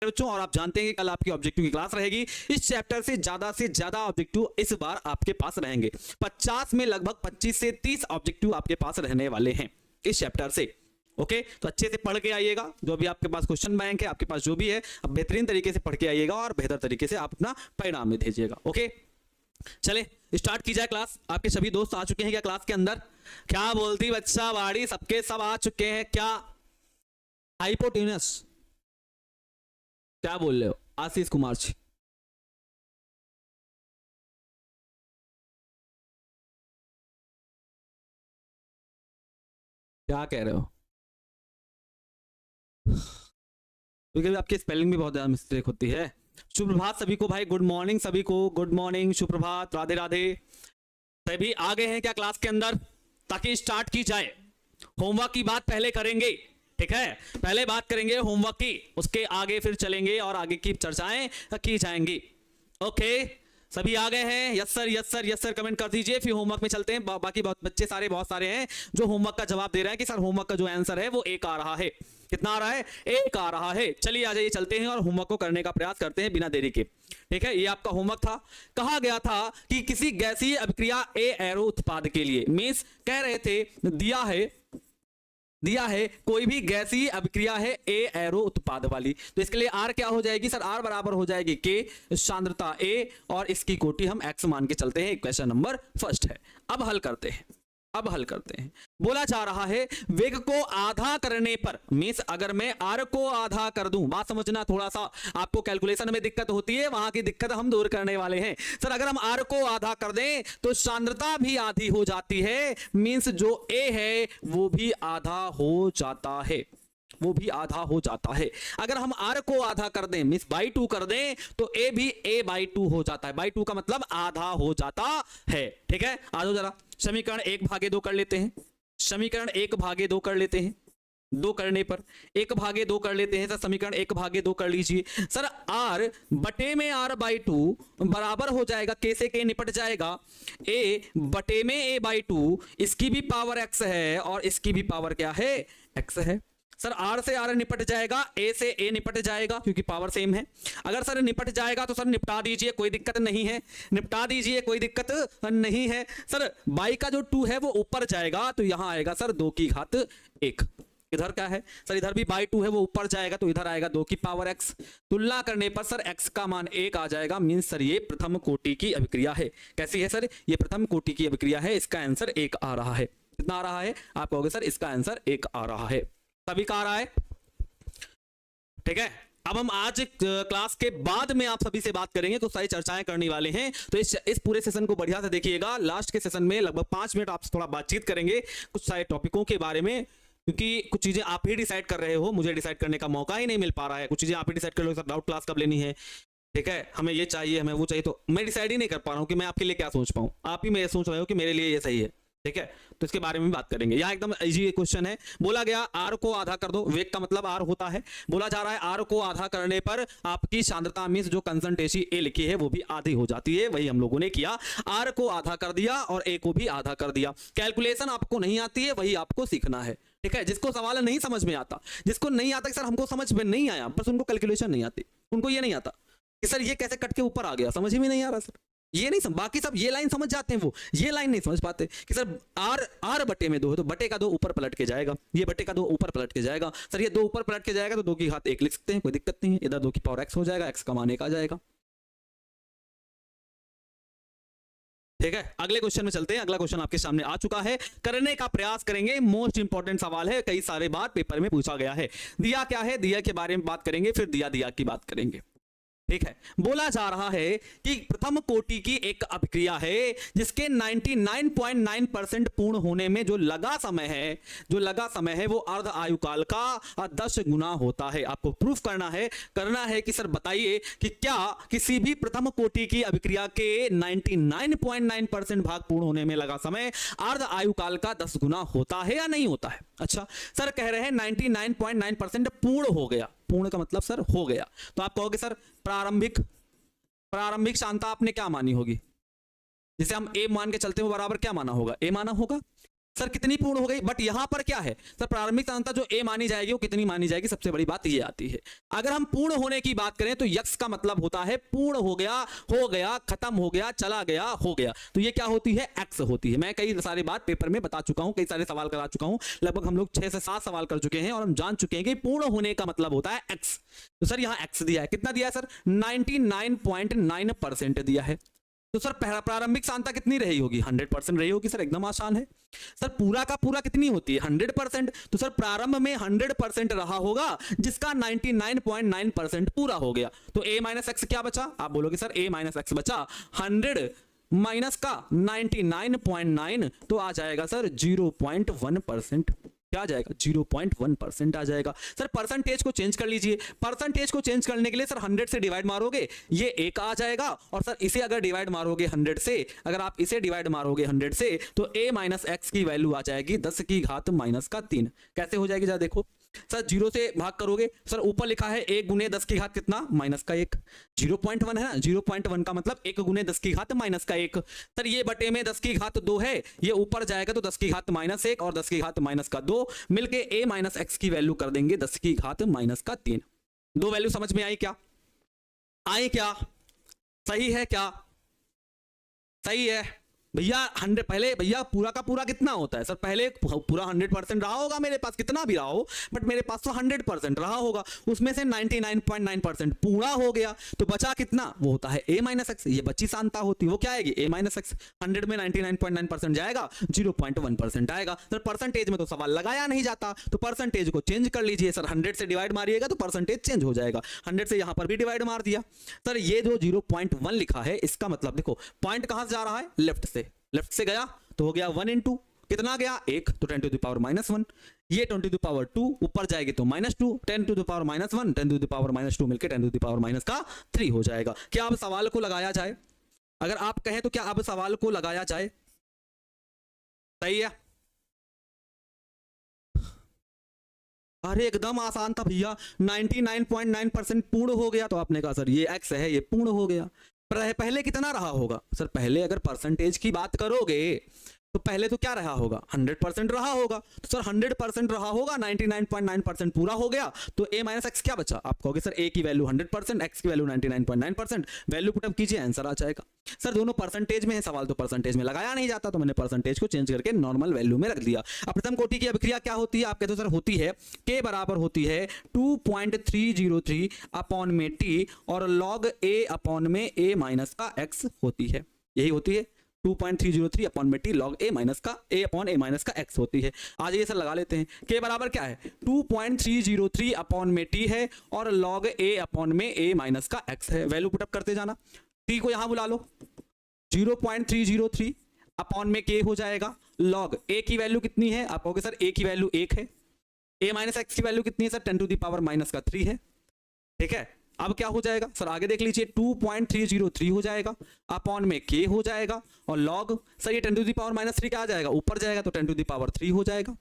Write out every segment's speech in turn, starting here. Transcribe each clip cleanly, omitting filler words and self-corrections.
बच्चों, और आप जानते हैं कि कल आपकी ऑब्जेक्टिव की क्लास रहेगी। इस चैप्टर से ज्यादा ऑब्जेक्टिव इस बार आपके पास रहेंगे। 50 में लगभग 25 से 30 ऑब्जेक्टिव आपके पास रहने वाले हैं इस चैप्टर से। ओके, तो अच्छे से पढ़ के आइएगा। जो भी आपके पास क्वेश्चन बैंक है, आपके पास जो भी है, अब बेहतरीन तरीके से पढ़ के आइएगा और बेहतर तरीके से आप अपना परिणाम में भेजिएगा। ओके, चले स्टार्ट की जाए क्लास। आपके सभी दोस्त आ चुके हैं क्या क्लास के अंदर? क्या बोलती बच्चा बाड़ी, सबके सब आ चुके हैं क्या? हाइपोटेनस क्या बोल रहे हो आशीष कुमार जी? क्या कह रहे हो? क्योंकि आपकी स्पेलिंग भी बहुत ज्यादा मिस्टेक होती है। सुप्रभात सभी को भाई, गुड मॉर्निंग सभी को, गुड मॉर्निंग, सुप्रभात, राधे राधे। सभी आ गए हैं क्या क्लास के अंदर? ताकि स्टार्ट की जाए। होमवर्क की बात पहले करेंगे, ठीक है? पहले बात करेंगे होमवर्क की, उसके आगे फिर चलेंगे और आगे की चर्चाएं की जाएंगी। ओके, सभी आ गए हैं? Yes sir, yes sir, yes sir comment कर दीजिए। फिर होमवर्क में चलते हैं। बाकी बच्चे सारे बहुत सारे हैं जो होमवर्क का जवाब दे रहे हैं कि सर होमवर्क का जो आंसर है वो 1 आ रहा है। कितना आ रहा है? 1 आ रहा है। चलिए आ जाइए, चलते हैं और होमवर्क को करने का प्रयास करते हैं बिना देरी के। ठीक है, ये आपका होमवर्क था। कहा गया था कि किसी गैसीय अभिक्रिया ए एरो उत्पाद के लिए, मींस कह रहे थे दिया है कोई भी गैसीय अभिक्रिया है ए एरो उत्पाद वाली, तो इसके लिए आर क्या हो जाएगी सर? आर बराबर हो जाएगी के, सांद्रता ए और इसकी कोटि हम एक्स मान के चलते हैं। क्वेश्चन नंबर फर्स्ट है। अब हल करते हैं। बोला जा रहा है वेग को आधा करने पर, मींस अगर मैं आर को आधा कर दूं, बात समझना, थोड़ा सा आपको कैलकुलेशन में दिक्कत होती है, वहां की दिक्कत हम दूर करने वाले हैं। सर अगर हम आर को आधा कर दें तो सांद्रता भी आधी हो जाती है, मींस जो ए है वो भी आधा हो जाता है, वो भी आधा हो जाता है। अगर हम r को आधा कर दें, मींस बाई 2 कर दें, तो a भी a बाई 2 हो जाता है। बाई 2 का मतलब आधा हो जाता है। ठीक है, आ जाओ जरा समीकरण 1/2 कर लेते हैं। समीकरण 1/2 कर लेते हैं। 2 करने पर 1/2 कर लेते हैं। सर समीकरण 1/2 कर लीजिए। सर r बटे में r बाई 2 बराबर हो जाएगा, k से k निपट जाएगा, a बटे में a बाई 2, इसकी भी पावर x है और इसकी भी पावर क्या है? x है। सर r से r निपट जाएगा, a से a निपट जाएगा क्योंकि पावर सेम है। अगर सर निपट जाएगा तो सर निपटा दीजिए, कोई दिक्कत नहीं है, निपटा दीजिए, कोई दिक्कत नहीं है। सर बाई का जो 2 है वो ऊपर जाएगा, तो यहां आएगा सर 2 की घात 1। इधर क्या है सर? इधर भी बाई 2 है, वो ऊपर जाएगा, तो इधर आएगा 2 की पावर x। तुलना करने पर सर x का मान 1 आ जाएगा, मींस सर ये प्रथम कोटि की अभिक्रिया है। कैसी है सर? ये प्रथम कोटि की अभिक्रिया है। इसका आंसर 1 आ रहा है। कितना आ रहा है? आप कहोगे सर इसका आंसर 1 आ रहा है। सभी का आ रहा है? ठीक है, अब हम आज क्लास के बाद में आप सभी से बात करेंगे, कुछ सारी चर्चाएं करने वाले हैं। तो इस पूरे सेशन को बढ़िया से देखिएगा। लास्ट के सेशन में लगभग 5 मिनट आपसे थोड़ा बातचीत करेंगे कुछ सारे टॉपिकों के बारे में, क्योंकि कुछ चीजें आप ही डिसाइड कर रहे हो, मुझे डिसाइड करने का मौका ही नहीं मिल पा रहा है। कुछ चीजें आप ही डिसाइड कर लो, सर डाउट क्लास कब लेनी है, ठीक है, हमें ये चाहिए, हमें वो चाहिए, तो मैं डिसाइड ही नहीं कर पा रहा हूँ कि मैं आपके लिए क्या सोच पाऊँ। आप ही मेरे सोच रहे हो कि मेरे लिए ये सही है। ठीक है, तो इसके बारे में बात करेंगे। यहाँ एकदम इजी क्वेश्चन है। बोला गया r को आधा कर दो, वेग का मतलब r होता है। बोला जा रहा है r को आधा करने पर आपकी सांद्रता मींस जो कंसंट्रेशन a लिखी है वो भी आधी हो जाती है। वही हम लोगों ने किया, r को आधा कर दिया और a को भी आधा कर दिया। कैलकुलेशन आपको नहीं आती है, वही आपको सीखना है। ठीक है, जिसको सवाल नहीं समझ में आता, जिसको नहीं आता कि सर हमको समझ में नहीं आया, बस उनको कैलकुलेशन नहीं आती, उनको ये नहीं आता कि सर ये कैसे कट के ऊपर आ गया, समझ में नहीं आ रहा सर, ये नहीं बाकी सब ये लाइन समझ जाते हैं, वो ये लाइन नहीं समझ पाते कि सर r बटे में 2 है, तो बटे का 2 ऊपर पलट के जाएगा, ये बटे का 2 ऊपर पलट के जाएगा। सर ये 2 ऊपर पलट के जाएगा तो 2 की घात 1 लिख सकते हैं, कोई दिक्कत नहीं है। इधर 2 की पावर x हो जाएगा, x का मान 1 आ जाएगा। ठीक है, अगले क्वेश्चन में चलते हैं। अगला क्वेश्चन आपके सामने आ चुका है, करने का प्रयास करेंगे। मोस्ट इंपॉर्टेंट सवाल है, कई सारे बार पेपर में पूछा गया है। दिया क्या है, दिया के बारे में बात करेंगे, फिर दिया की बात करेंगे। ठीक है, बोला जा रहा है कि प्रथम कोटि की एक अभिक्रिया है जिसके 99.9% पूर्ण होने में जो लगा समय है वो अर्ध आयुकाल का 10 गुना होता है। आपको प्रूफ करना है कि सर बताइए कि क्या किसी भी प्रथम कोटि की अभिक्रिया के 99.9% भाग पूर्ण होने में लगा समय अर्ध आयुकाल का 10 गुना होता है या नहीं होता है? अच्छा, सर कह रहे हैं 99.9% पूर्ण हो गया। पूर्ण का मतलब सर हो गया, तो आप कहोगे सर प्रारंभिक सांद्रता आपने क्या मानी होगी? जिसे हम a मान के चलते हैं वो बराबर क्या माना होगा? a माना होगा। सर कितनी पूर्ण हो गई, बट यहां पर क्या है सर, प्रारंभिक सांद्रता जो ए मानी जाएगी वो कितनी मानी जाएगी, सबसे बड़ी बात ये आती है। अगर हम पूर्ण होने की बात करें तो यक्स का मतलब होता है पूर्ण हो गया, खत्म हो गया, चला गया, हो गया, तो ये क्या होती है, एक्स होती है। मैं कई सारी बात पेपर में बता चुका हूं, कई सारे सवाल करा चुका हूं, लगभग हम लोग 6 से 7 सवाल कर चुके हैं और हम जान चुके हैं कि पूर्ण होने का मतलब होता है एक्स। तो सर यहां एक्स दिया है, कितना दिया है सर, 99.9% दिया है। तो सर प्रारंभिक सांद्रता कितनी रही होगी, 100% रही होगी। सर एकदम आसान है। सर पूरा का पूरा कितनी होती है, 100%। तो सर प्रारंभ में 100% रहा होगा जिसका 99.9% पूरा हो गया। तो a माइनस एक्स क्या बचा, आप बोलोगे सर a माइनस एक्स बचा 100 माइनस का 99.9, तो आ जाएगा सर 0.1%। क्या आ जाएगा, 0.1% आ जाएगा। सर परसेंटेज को चेंज कर लीजिए, परसेंटेज को चेंज करने के लिए सर 100 से डिवाइड मारोगे ये एक आ जाएगा, और सर इसे अगर डिवाइड मारोगे 100 से, अगर आप इसे डिवाइड मारोगे 100 से, तो a माइनस एक्स की वैल्यू आ जाएगी 10 की घात माइनस का 3। कैसे हो जाएगी जरा देखो, सर 0 से भाग करोगे, सर ऊपर लिखा है 1 गुने 10 की घात कितना, माइनस का 1, 0.1 है ना, 0.1 का मतलब 1 गुने 10 की घात माइनस का 1। सर ये बटे में 10 की घात 2 है, ये ऊपर जाएगा तो 10 की घात माइनस 1 और 10 की घात माइनस का 2 मिलके a माइनस एक्स की वैल्यू कर देंगे 10 की घात माइनस का 3। दो वैल्यू समझ में आई क्या, आई क्या, सही है क्या, सही है भैया। 100 पहले भैया पूरा का पूरा कितना होता है सर, पहले पूरा 100% रहा होगा मेरे पास, कितना भी रहा हो, बट मेरे पास तो 100% रहा होगा, उसमें से 99.9% पूरा हो गया, तो बचा कितना, वो होता है a माइनस एक्स। ये बची सांद्रता होती है, वो क्या आएगी, a माइनस एक्स। 100 में 99.9% जाएगा, 0.1% आएगा। सर परसेंटेज में तो सवाल लगाया नहीं जाता, तो परसेंटेज को चेंज कर लीजिए सर, 100 से डिवाइड मारिएगा तो परसेंटेज चेंज हो जाएगा। 100 से यहां पर भी डिवाइड मार दिया। सर ये जो 0.1 लिखा है, इसका मतलब देखो पॉइंट कहां से जा रहा है, लेफ्ट से, लेफ्ट से गया तो हो गया 1 इंटू कितना गया 1, तो 10 टू द पावर -1, ये 10 टू द पावर 2 ऊपर जाएगी तो -2, 10 to the power -1, 10 to the power -2 मिलकर 10 टू द पावर -3 हो जाएगा। क्या अब सवाल को लगाया जाए, अगर आप कहें तो क्या अब सवाल को लगाया जाए, सही है। अरे एकदम आसान था भैया, 99.9% पूर्ण हो गया, तो आपने कहा सर ये x है, ये पूर्ण हो गया। पहले कितना रहा होगा सर, पहले अगर परसेंटेज की बात करोगे तो पहले तो क्या रहा होगा, 100% रहा होगा। तो सर 100% रहा होगा, 99.9% पूरा हो गया, तो a माइनस एक्स क्या बचा, आप कहोगे सर a की वैल्यू 100%, x की वैल्यू 99.9%, वैल्यू पुटअप कीजिए, आंसर आ जाएगा। सर दोनों परसेंटेज में है सवाल, तो परसेंटेज में लगाया नहीं जाता, तो मैंने परसेंटेज को चेंज करके नॉर्मल वैल्यू में रख दिया। अब प्रथम कोटि की अभिक्रिया क्या होती है, आप कहते हो सर होती है k बराबर होती है 2.303 अपॉन में t और log a अपॉन में a माइनस का x होती है, यही होती है 2.303 अपॉन में t log a माइनस का a अपॉन a माइनस का x होती है। आ जाइए सर लगा लेते हैं, k बराबर क्या है 2.303 अपॉन में t है और log a अपॉन में a माइनस का x है। वैल्यू पुटअप करते जाना, t को यहां बुला लो, 0.303 अपॉन में k हो जाएगा, log a की वैल्यू कितनी है, आप कहोगे सर a की वैल्यू 1 है, a माइनस एक्स की वैल्यू कितनी है सर 10 टू द पावर -3 है, ठीक है। अब क्या हो जाएगा सर, आगे देख लीजिए 2.303 हो जाएगा अपॉन में k हो जाएगा और log सर ये 10 टू द पावर -3 क्या आ जाएगा, ऊपर जाएगा तो 10 टू द पावर 3 हो जाएगा,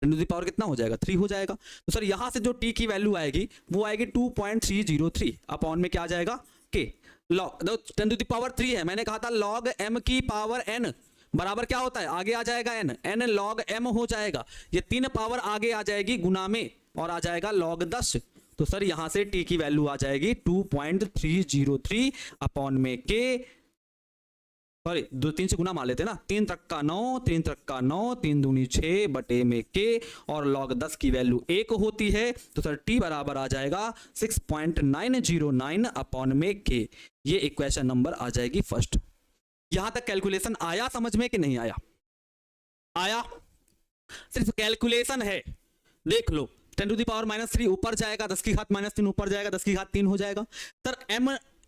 10 टू द पावर कितना हो जाएगा 3 हो जाएगा। तो सर यहां से जो t की वैल्यू आएगी वो आएगी 2.303 अपॉन में क्या आ जाएगा k log 10 to the power 3 है, मैंने कहा था log m की पावर n बराबर क्या होता है, आगे आ जाएगा n log m हो जाएगा, ये 3 पावर आगे आ जाएगी गुना में और आ जाएगा log 10। तो सर यहां से t की वैल्यू आ जाएगी 2.303 अपॉन में k, सॉरी 3 से गुना मार लेते ना, 3 तक का 9, 3 तक का 9, 3 दूनी 6 बटे में k और log 10 की वैल्यू 1 होती है, तो सर t बराबर आ जाएगा 6.909 अपॉन में k। ये इक्वेशन नंबर आ जाएगी फर्स्ट। यहां तक कैलकुलेशन आया समझ में कि नहीं आया, आया, सिर्फ कैलकुलेशन है, देख लो 10 टू द पावर -3 ऊपर जाएगा, 10 की घात -3 ऊपर जाएगा, 10 की घात 3 हो जाएगा। सर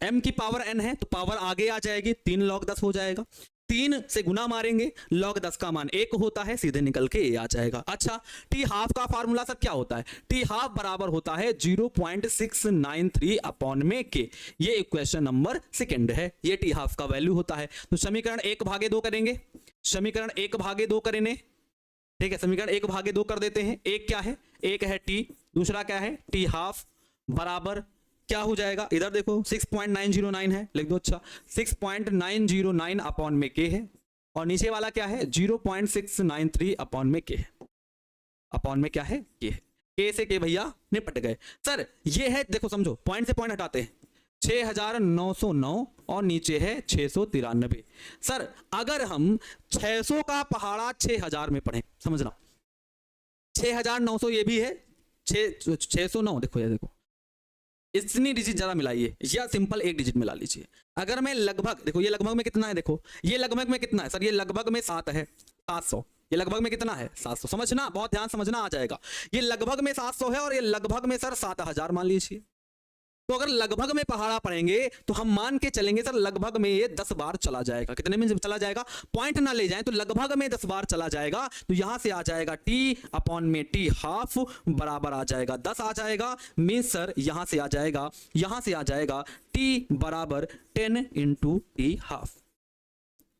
m की पावर n है तो पावर आगे आ जाएगी, 3 log 10 हो जाएगा, 3 से गुना मारेंगे, log 10 का मान 1 होता है, सीधे निकल के a आ जाएगा। अच्छा t हाफ का फार्मूला सर क्या होता है, t हाफ बराबर होता है 0.693 अपॉन में k, ये इक्वेशन नंबर सेकंड है, ये t हाफ का वैल्यू होता है। तो समीकरण 1/2 करेंगे, समीकरण 1/2 करेंगे, ठीक है, समीकरण 1/2 कर देते हैं। एक क्या है, एक है t, दूसरा क्या है t हाफ बराबर क्या हो जाएगा, इधर देखो 6.909 है, लिख दो, अच्छा 6.909 अपॉन में k है, और नीचे वाला क्या है 0.693 अपॉन में के है, अपॉन में क्या है के है, के से के भैया निपट गए। सर ये है, देखो समझो, पॉइंट से पॉइंट हटाते हैं, 6909 और नीचे है 693। सर अगर हम 600 का पहाड़ा 6000 में पढ़ें, समझना 6900 ये भी है, 609, देखो ये देखो इतनी डिजिट जरा मिलाइए या सिंपल एक डिजिट मिला लीजिए। अगर मैं लगभग, देखो ये लगभग में कितना है, देखो ये लगभग में कितना है सर, ये लगभग में 7 है, 700, ये लगभग में कितना है 700, समझना बहुत ध्यान समझना आ जाएगा, ये लगभग में 700 है और ये लगभग में सर 7000 मान लीजिए। तो अगर लगभग में पहाड़ा पढ़ेंगे तो हम मान के चलेंगे सर लगभग में ये 10 बार चला जाएगा। कितने में चला जाएगा, पॉइंट ना ले जाएं तो लगभग में 10 बार चला जाएगा। तो यहां से आ जाएगा टी अपॉन में टी हाफ बराबर आ जाएगा 10 आ जाएगा। मींस सर यहां से आ जाएगा टी बराबर 10 into T half,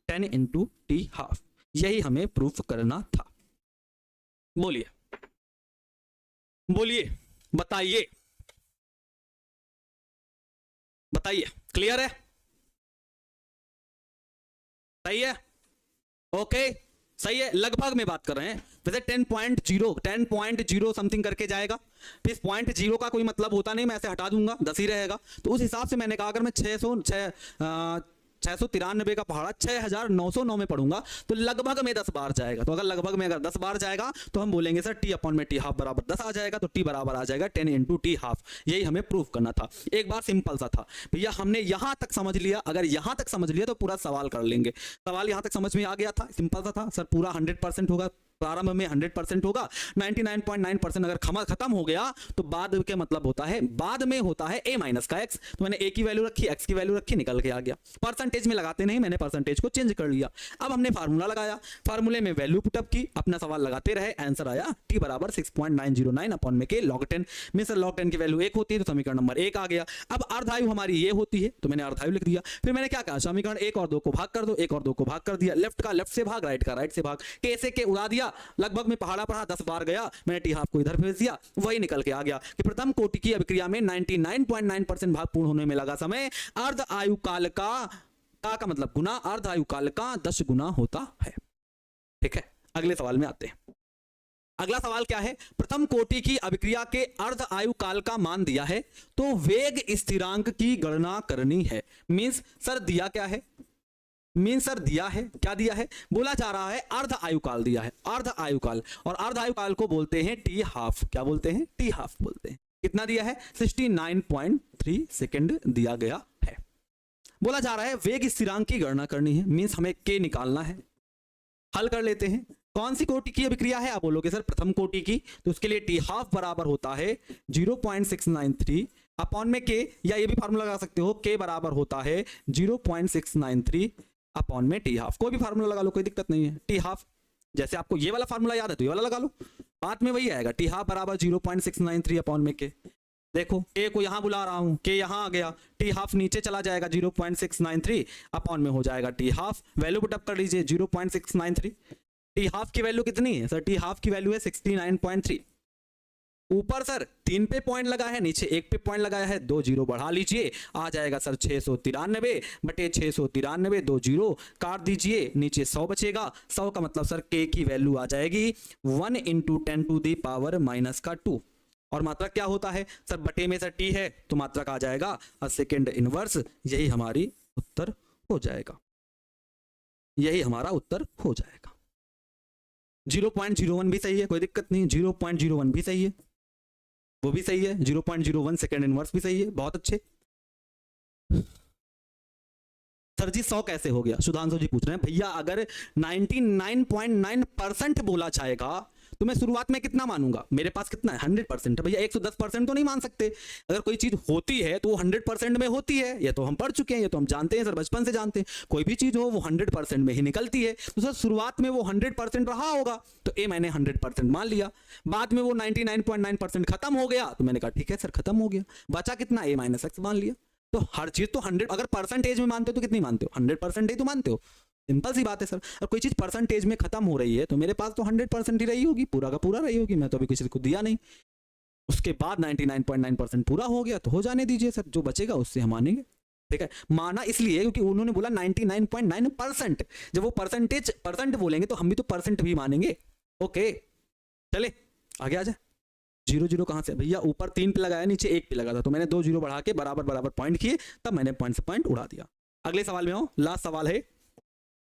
10 into T half. यही हमें प्रूफ करना था। बोलिए बोलिए बताइए बताइए, क्लियर है, सही है, ओके सही है। लगभग में बात कर रहे हैं, वैसे 10.0 समथिंग करके जाएगा। तो इस 0.0 का कोई मतलब होता नहीं, मैं ऐसे हटा दूंगा 10 ही रहेगा। तो उस हिसाब से मैंने कहा अगर मैं 693 का पहाड़ा 6909 में पढ़ूंगा तो लगभग में 10 बार जाएगा। तो अगर लगभग में अगर 10 बार जाएगा तो हम बोलेंगे सर टी अपॉन में टी हाफ बराबर 10 आ जाएगा। तो टी बराबर आ जाएगा 10 इंटू टी हाफ। यही हमें प्रूफ करना था। एक बार सिंपल सा था भैया, हमने यहां तक समझ लिया। अगर यहां तक समझ लिया तो पूरा सवाल कर लेंगे। सवाल यहां तक समझ में आ गया था, सिंपल सा था सर, पूरा 100% होगा, प्रारंभ में 100% होगा, 99.9% अगर खत्म हो गया तो बाद के मतलब होता है, बाद में होता है a माइनस का x। तो मैंने a की वैल्यू रखी, x की वैल्यू रखी, निकल के आ गया। परसेंटेज में लगाते नहीं, मैंने परसेंटेज को चेंज कर लिया। अब हमने फार्मूला लगाया, फार्मूले में वैल्यू पुटअप की, अपना सवाल लगाते रहे, आंसर आया t बराबर 6.909 अपॉन में के log 10 में। सर log 10 की वैल्यू 1 होती है तो समीकरण नंबर 1 आ गया। अब अर्धायु हमारी ये होती है तो मैंने अर्धायु लिख दिया। फिर मैंने क्या कहा, समीकरण 1 और 2 को भाग कर दो, 1 और 2 को भाग कर दिया, लेफ्ट का लेफ्ट से भाग, राइट का राइट से भाग, के से के उड़ा दिया। लगभग में पहाड़ा पढ़ा 10 बार गया, मैंने टी हाफ को इधर भेज दिया, वही निकल के आ गया कि प्रथम कोटि की अभिक्रिया में 99.9% भाग पूर्ण होने में लगा समय अर्ध आयु काल का मतलब गुना अर्ध आयु काल का 10 गुना होता है। ठीक है, अगले सवाल में आते हैं। अगला सवाल क्या है, प्रथम कोटि की अभिक्रिया के अर्ध आयु काल का मान दिया है तो वेग स्थिरांक की गणना करनी है। मींस सर दिया क्या है, सर दिया है, क्या दिया है, बोला जा रहा है अर्ध आयु काल दिया है, अर्ध आयु काल, और अर्ध आयु काल को बोलते हैं टी हाफ। क्या बोलते हैं, टी हाफ बोलते हैं। कितना दिया है, 69.3 सेकंड दिया गया है। बोला जा रहा है वेग स्थिरांक की गणना करनी है, मींस हमें के निकालना है। हल कर लेते हैं। कौन सी कोटि की अभिक्रिया है, आप बोलोगे सर प्रथम कोटि की, तो उसके लिए टी हाफ बराबर होता है 0.693 अपॉन में के, या ये भी फार्मूला लगा सकते हो, के बराबर होता है 0.693 अपॉन में टी हाफ। कोई भी फार्मूला लगा लो, कोई दिक्कत नहीं है। टी हाफ, जैसे आपको ये वाला फार्मूला याद है तो ये वाला लगा लो, बात में वही आएगा। टी हाफ बराबर 0.693 अपॉन में के। देखो के को यहां बुला रहा हूं, के यहां आ गया, टी हाफ नीचे चला जाएगा, 0.693 अपॉन में हो जाएगा T half. Value put up कर लीजिए 0.693। टी हाफ की वैल्यू कितनी है सर, टी हाफ की वैल्यू है 69.3। ऊपर सर 3 पे पॉइंट लगा है, नीचे 1 पे पॉइंट लगाया है, 2 जीरो बढ़ा लीजिए, आ जाएगा सर 693 बटे 693, 2 जीरो काट दीजिए, नीचे 100 बचेगा। 100 का मतलब सर के की वैल्यू आ जाएगी 1 into 10 to the power minus का 2। और मात्रक क्या होता है सर, बटे में सर टी है तो मात्रक आ जाएगा सेकेंड इनवर्स। यही हमारी उत्तर हो जाएगा, यही हमारा उत्तर हो जाएगा। 0.01 भी सही है, कोई दिक्कत नहीं, 0.01 भी सही है, वो भी सही है, 0.01 सेकेंड इनवर्स भी सही है, बहुत अच्छे। सर जी 100 कैसे हो गया, सुधांशु जी पूछ रहे हैं। भैया अगर 99.9% बोला जाएगा तो मैं शुरुआत में कितना मानूंगा, मेरे पास कितना है 100% है भैया, 110% तो नहीं मान सकते। अगर कोई चीज होती है तो वो 100% में होती है, ये तो हम पढ़ चुके हैं, ये तो हम जानते हैं सर, बचपन से जानते हैं। कोई भी चीज हो वो 100% में ही निकलती है। तो सर शुरुआत में वो 100% रहा होगा तो ए मैंने 100% मान लिया। बाद में वो 99.9% खत्म हो गया तो मैंने कहा ठीक है सर खत्म हो गया, बचा कितना a माइनस एक्स मान लिया। तो हर चीज तो 100, अगर परसेंटेज में मानते हो तो कितनी मानते हो, 100% ही तो मानते हो, सिंपल सी बात है सर। और कोई चीज परसेंटेज में खत्म हो रही है तो मेरे पास तो 100% ही रही होगी, पूरा का पूरा रही होगी, मैं तो अभी किसी को दिया नहीं। उसके बाद 99.9% पूरा हो गया तो हो जाने दीजिए सर, जो बचेगा उससे हम मानेंगे। ठीक है, माना इसलिए क्योंकि उन्होंने बोला 99.9%, जब वो परसेंट बोलेंगे तो हम भी तो परसेंट भी मानेंगे। ओके चले आगे आ जाए। 0 कहां से भैया, ऊपर 3 पे लगाया, नीचे 1 पे लगा था, तो मैंने 2 0 बढ़ा के बराबर बराबर पॉइंट किए, तब मैंने पॉइंट से पॉइंट उड़ा दिया। अगले सवाल में आओ, लास्ट सवाल है,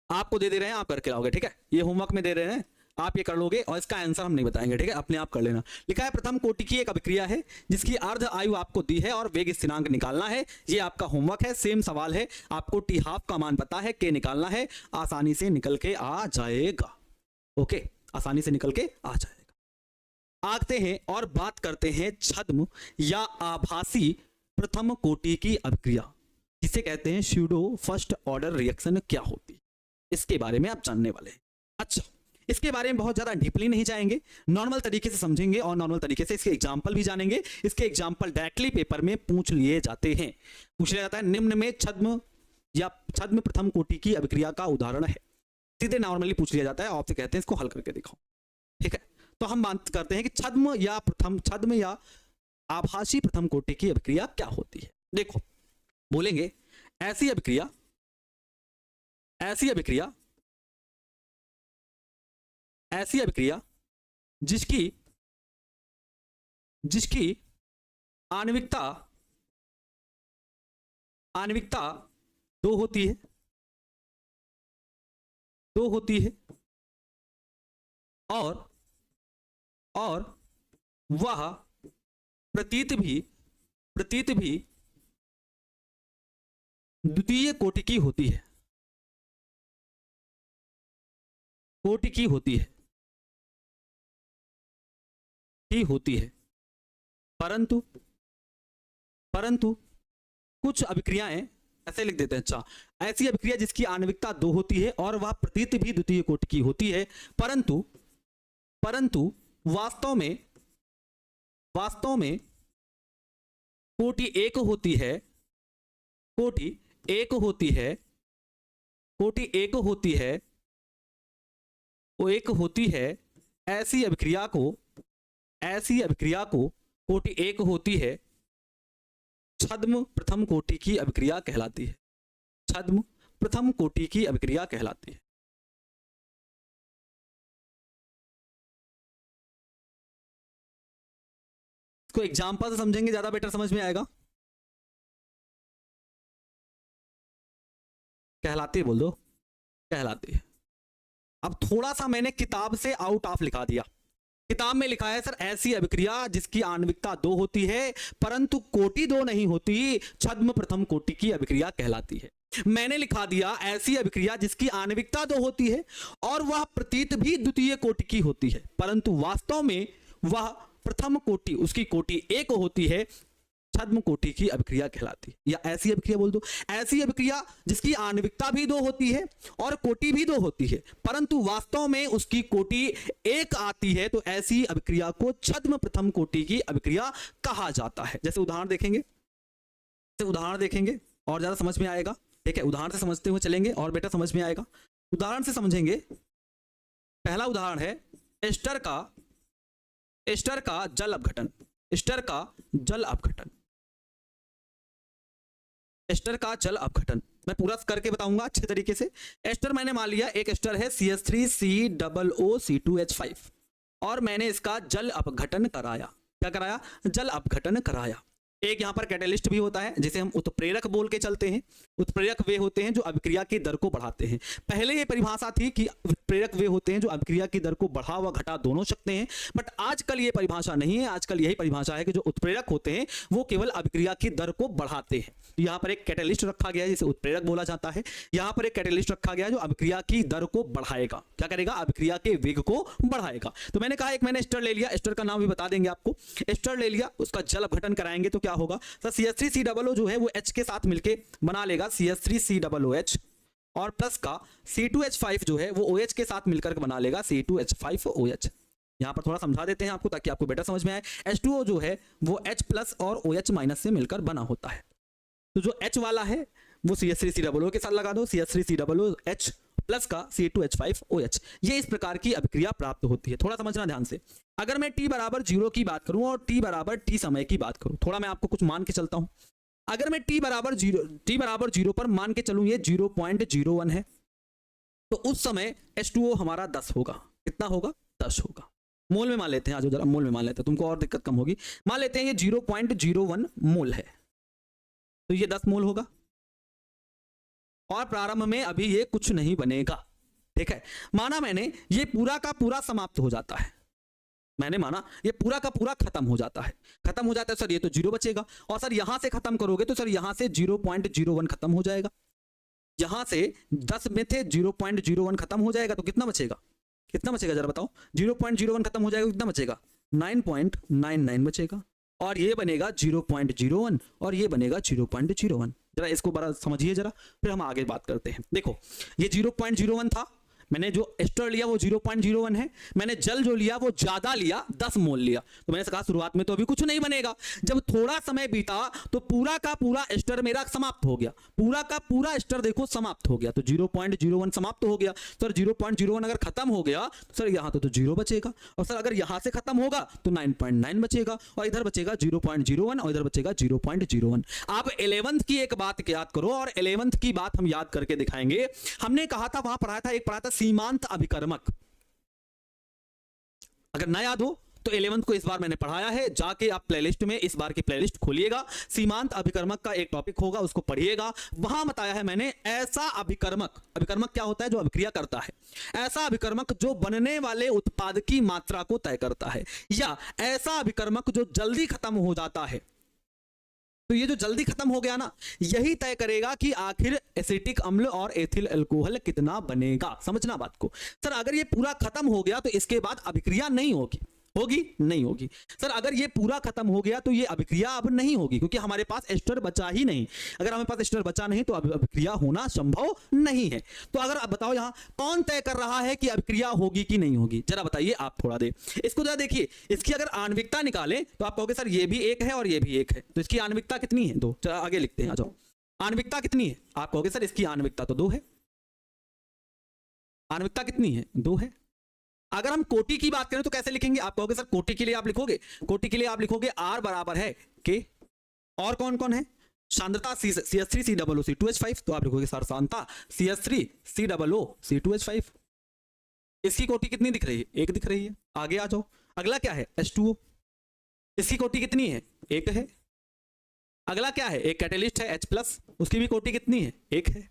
आपको दे रहे हैं, आप करके लाओगे। ठीक है, ये होमवर्क में दे रहे हैं, आप ये कर लोगे और इसका आंसर हम नहीं बताएंगे। ठीक है, अपने आप कर लेना। लिखा है प्रथम कोटि की एक अभिक्रिया है जिसकी अर्ध आयु आपको दी है और वेग स्थिरांक निकालना है। ये आपका होमवर्क है, सेम सवाल है, आपको टी हाफ का मान पता है, के निकालना है, आसानी से निकल के आ जाएगा। ओके, आसानी से निकल के आ जाएगा। आते हैं और बात करते हैं छद्म या आभासी प्रथम कोटि की अभिक्रिया, जिसे कहते हैं स्यूडो फर्स्ट ऑर्डर रिएक्शन, क्या होती है इसके बारे में आप जानने वाले हैं। अच्छा, इसके बारे में बहुत ज्यादा डीपली नहीं जाएंगे, नॉर्मल तरीके से समझेंगे और नॉर्मल तरीके से इसके एग्जाम्पल भी जानेंगे। इसके एग्जाम्पल डायरेक्टली पेपर में पूछ लिए जाते हैं। पूछ लिया जाता है निम्न में छद्म या छद्म प्रथम कोटि की अभिक्रिया का उदाहरण है, सीधे नॉर्मली पूछ लिया जाता है, आपसे कहते हैं इसको हल करके दिखाओ। ठीक है, तो हम बात करते हैं कि छद्म या आभासी प्रथम कोटि की अभिक्रिया क्या होती है। देखो, बोलेंगे ऐसी अभिक्रिया जिसकी आणविकता दो होती है और वह प्रतीत भी द्वितीय कोटि की होती है, परंतु कुछ अभिक्रियाएं ऐसे लिख देते हैं। अच्छा, ऐसी अभिक्रिया जिसकी आणविकता 2 होती है और वह प्रतीत भी द्वितीय कोटि की होती है, परंतु वास्तव में कोटि एक होती है। ऐसी अभिक्रिया को कोटि एक होती है, छद्म प्रथम कोटि की अभिक्रिया कहलाती है। छद्म प्रथम कोटि की अभिक्रिया कहलाती है। इसको एग्जांपल से समझेंगे, ज्यादा बेटर समझ में आएगा। कहलाती है, बोल दो, कहलाती है। अब थोड़ा सा मैंने किताब से आउट ऑफ लिखा दिया। किताब में लिखा है सर ऐसी अभिक्रिया जिसकी आणविकता 2 होती है परंतु कोटि 2 नहीं होती, छद्म प्रथम कोटि की अभिक्रिया कहलाती है। मैंने लिखा दिया ऐसी अभिक्रिया जिसकी आणविकता 2 होती है और वह प्रतीत भी द्वितीय कोटि की होती है, परंतु वास्तव में वह प्रथम कोटि, उसकी कोटि 1 होती है, छद्म कोटि की अभिक्रिया कहलाती है। या ऐसी अभिक्रिया बोल दो, ऐसी अभिक्रिया जिसकी आणविकता भी 2 होती है और कोटि भी 2 होती है, परंतु वास्तव में उसकी कोटि 1 आती है, तो ऐसी अभिक्रिया को छद्म प्रथम कोटि की अभिक्रिया कहा जाता है। जैसे उदाहरण देखेंगे और ज्यादा समझ में आएगा। ठीक है, उदाहरण से समझते हुए चलेंगे और बेटा समझ में आएगा। उदाहरण से समझेंगे। पहला उदाहरण है एस्टर का जल अपघटन। एस्टर का जल अपघटन मैं पूरा करके बताऊंगा अच्छे तरीके से। एस्टर मैंने मान लिया एक एस्टर है CH3COO-C2H5 और मैंने इसका जल अपघटन कराया। क्या कराया? जल अपघटन कराया। एक यहां पर कैटेलिस्ट भी होता है जिसे हम उत्प्रेरक बोल के चलते हैं। उत्प्रेरक वे होते हैं जो अभिक्रिया की दर को बढ़ाते हैं। पहले ये परिभाषा थी कि उत्प्रेरक वे होते हैं जो अभिक्रिया की दर को बढ़ा व घटा दोनों सकते हैं, बट आजकल ये परिभाषा नहीं है। आजकल यही परिभाषा है कि जो उत्प्रेरक होते हैं वो केवल अभिक्रिया की दर को बढ़ाते हैं। यहाँ पर एक कैटेलिस्ट रखा गया है जिसे उत्प्रेरक बोला जाता है। यहाँ पर एक कैटेलिस्ट रखा गया है जो अभिक्रिया की दर को बढ़ाएगा। क्या करेगा? अभिक्रिया के वेग को बढ़ाएगा। तो मैंने कहा एक मैंने एस्टर ले लिया, एस्टर का नाम भी बता देंगे आपको। एस्टर ले लिया, उसका जल अपघटन कराएंगे तो क्या होगा सर? CH3COO जो है वो H के साथ मिलके बना लेगा CH3COOH और प्लस का C2H5 जो है वो OH के साथ मिलकर बना लेगा C2H5OH। यहां पर थोड़ा समझा देते हैं आपको ताकि आपको बेटर समझ में आए। H2O जो है वो H प्लस और OH माइनस से मिलकर बना होता है। तो जो H वाला है वो CH3COO के साथ लगा दो, CH3COOH प्लस का C2H5OH। ये इस प्रकार की अभिक्रिया प्राप्त होती है। थोड़ा समझना ध्यान से। अगर मैं t बराबर 0 की बात करूं और t बराबर t समय की बात करूं, थोड़ा मैं आपको कुछ मान के चलता हूं। अगर मैं t बराबर 0 पर मान के चलूं ये 0.01 है, तो उस समय H2O हमारा 10 होगा। कितना होगा? 10 होगा। मोल में मान लेते हैं, आज जरा मोल में मान लेते हैं, तुमको और दिक्कत कम होगी। मान लेते हैं ये 0.01 मोल है, तो ये 10 मोल होगा। और प्रारंभ में अभी ये कुछ नहीं बनेगा, ठीक है। माना मैंने, ये पूरा का पूरा समाप्त हो जाता है, मैंने माना ये पूरा का पूरा खत्म हो जाता है। खत्म हो जाता है सर, ये तो 0 बचेगा। और सर यहां से खत्म करोगे तो सर यहां से 0.01 खत्म हो जाएगा। यहां से 10 में थे, 0.01 खत्म हो जाएगा, तो कितना बचेगा? कितना बचेगा जरा बताओ? 0.01 खत्म हो जाएगा, कितना बचेगा? 9.99 बचेगा। और ये बनेगा 0.01 और ये बनेगा 0.01। जरा इसको बड़ा समझिए जरा, फिर हम आगे बात करते हैं। देखो ये 0.01 था, मैंने जो एस्टर लिया वो 0.01 है, मैंने जल जो लिया वो ज्यादा लिया, 10 मोल लिया। तो मैंने कहा शुरुआत में तो अभी कुछ नहीं बनेगा। जब थोड़ा समय बीता तो पूरा का पूरा एस्टर मेरा समाप्त हो गया, पूरा का पूरा एस्टर देखो समाप्त हो गया, तो 0.01 समाप्त हो गया। सर 0.01 अगर खत्म हो गया तो सर यहां तो 0 बचेगा, और सर अगर यहां से खत्म होगा तो 9.9 बचेगा, और इधर बचेगा 0.01 और इधर बचेगा 0.01। आप 11th की एक बात याद करो, और 11th की बात हम याद करके दिखाएंगे। हमने कहा था, वहां पढ़ाया था, एक पढ़ा था सीमांत अभिकर्मक। अगर ना याद हो तो 11th को इस बार मैंने पढ़ाया है, जाके आप प्लेलिस्ट में इस बार की प्लेलिस्ट खोलिएगा, सीमांत अभिकर्मक का एक टॉपिक होगा, उसको पढ़िएगा। वहां बताया है मैंने, ऐसा अभिकर्मक, अभिकर्मक क्या होता है? जो अभिक्रिया करता है। ऐसा अभिकर्मक जो बनने वाले उत्पाद की मात्रा को तय करता है, या ऐसा अभिकर्मक जो जल्दी खत्म हो जाता है। तो ये जो जल्दी खत्म हो गया ना, यही तय करेगा कि आखिर एसिटिक अम्ल और एथिल अल्कोहल कितना बनेगा। समझना बात को। सर अगर ये पूरा खत्म हो गया तो इसके बाद अभिक्रिया नहीं होगी, होगी नहीं होगी? सर अगर ये पूरा खत्म हो गया तो ये अभिक्रिया अब नहीं होगी, क्योंकि हमारे पास एस्टर बचा ही नहीं। अगर हमारे पास एस्टर बचा नहीं तो अभिक्रिया होना संभव नहीं है। तो अगर आप बताओ यहां कौन तय कर रहा है कि अभिक्रिया होगी कि नहीं होगी? जरा बताइए आप, थोड़ा दे इसको जरा देखिए। इसकी अगर आणविकता निकाले तो आप कहोगे सर ये भी एक है और ये भी एक है, तो इसकी आणविकता कितनी है? 2। चलो आगे लिखते हैं, आ जाओ। आणविकता कितनी है? आप कहोगे सर इसकी आणविकता तो 2 है। आणविकता कितनी है? 2 है। अगर हम कोटि की बात करें तो कैसे लिखेंगे? आप कहोगे सर कोटि के लिए आप लिखोगे, कोटि के लिए आप लिखोगे R बराबर है K। और कौन कौन है? सांद्रता CH3COO2H5, तो आप लिखोगे सर सांद्रता CH3COO2H5। इसकी कोटि कितनी दिख रही है? 1 दिख रही है। आगे आ जाओ, अगला क्या है? H2O। इसकी कोटि कितनी है? 1 है। अगला क्या है? एक कैटेलिस्ट है H+, उसकी भी कोटि कितनी है? 1 है।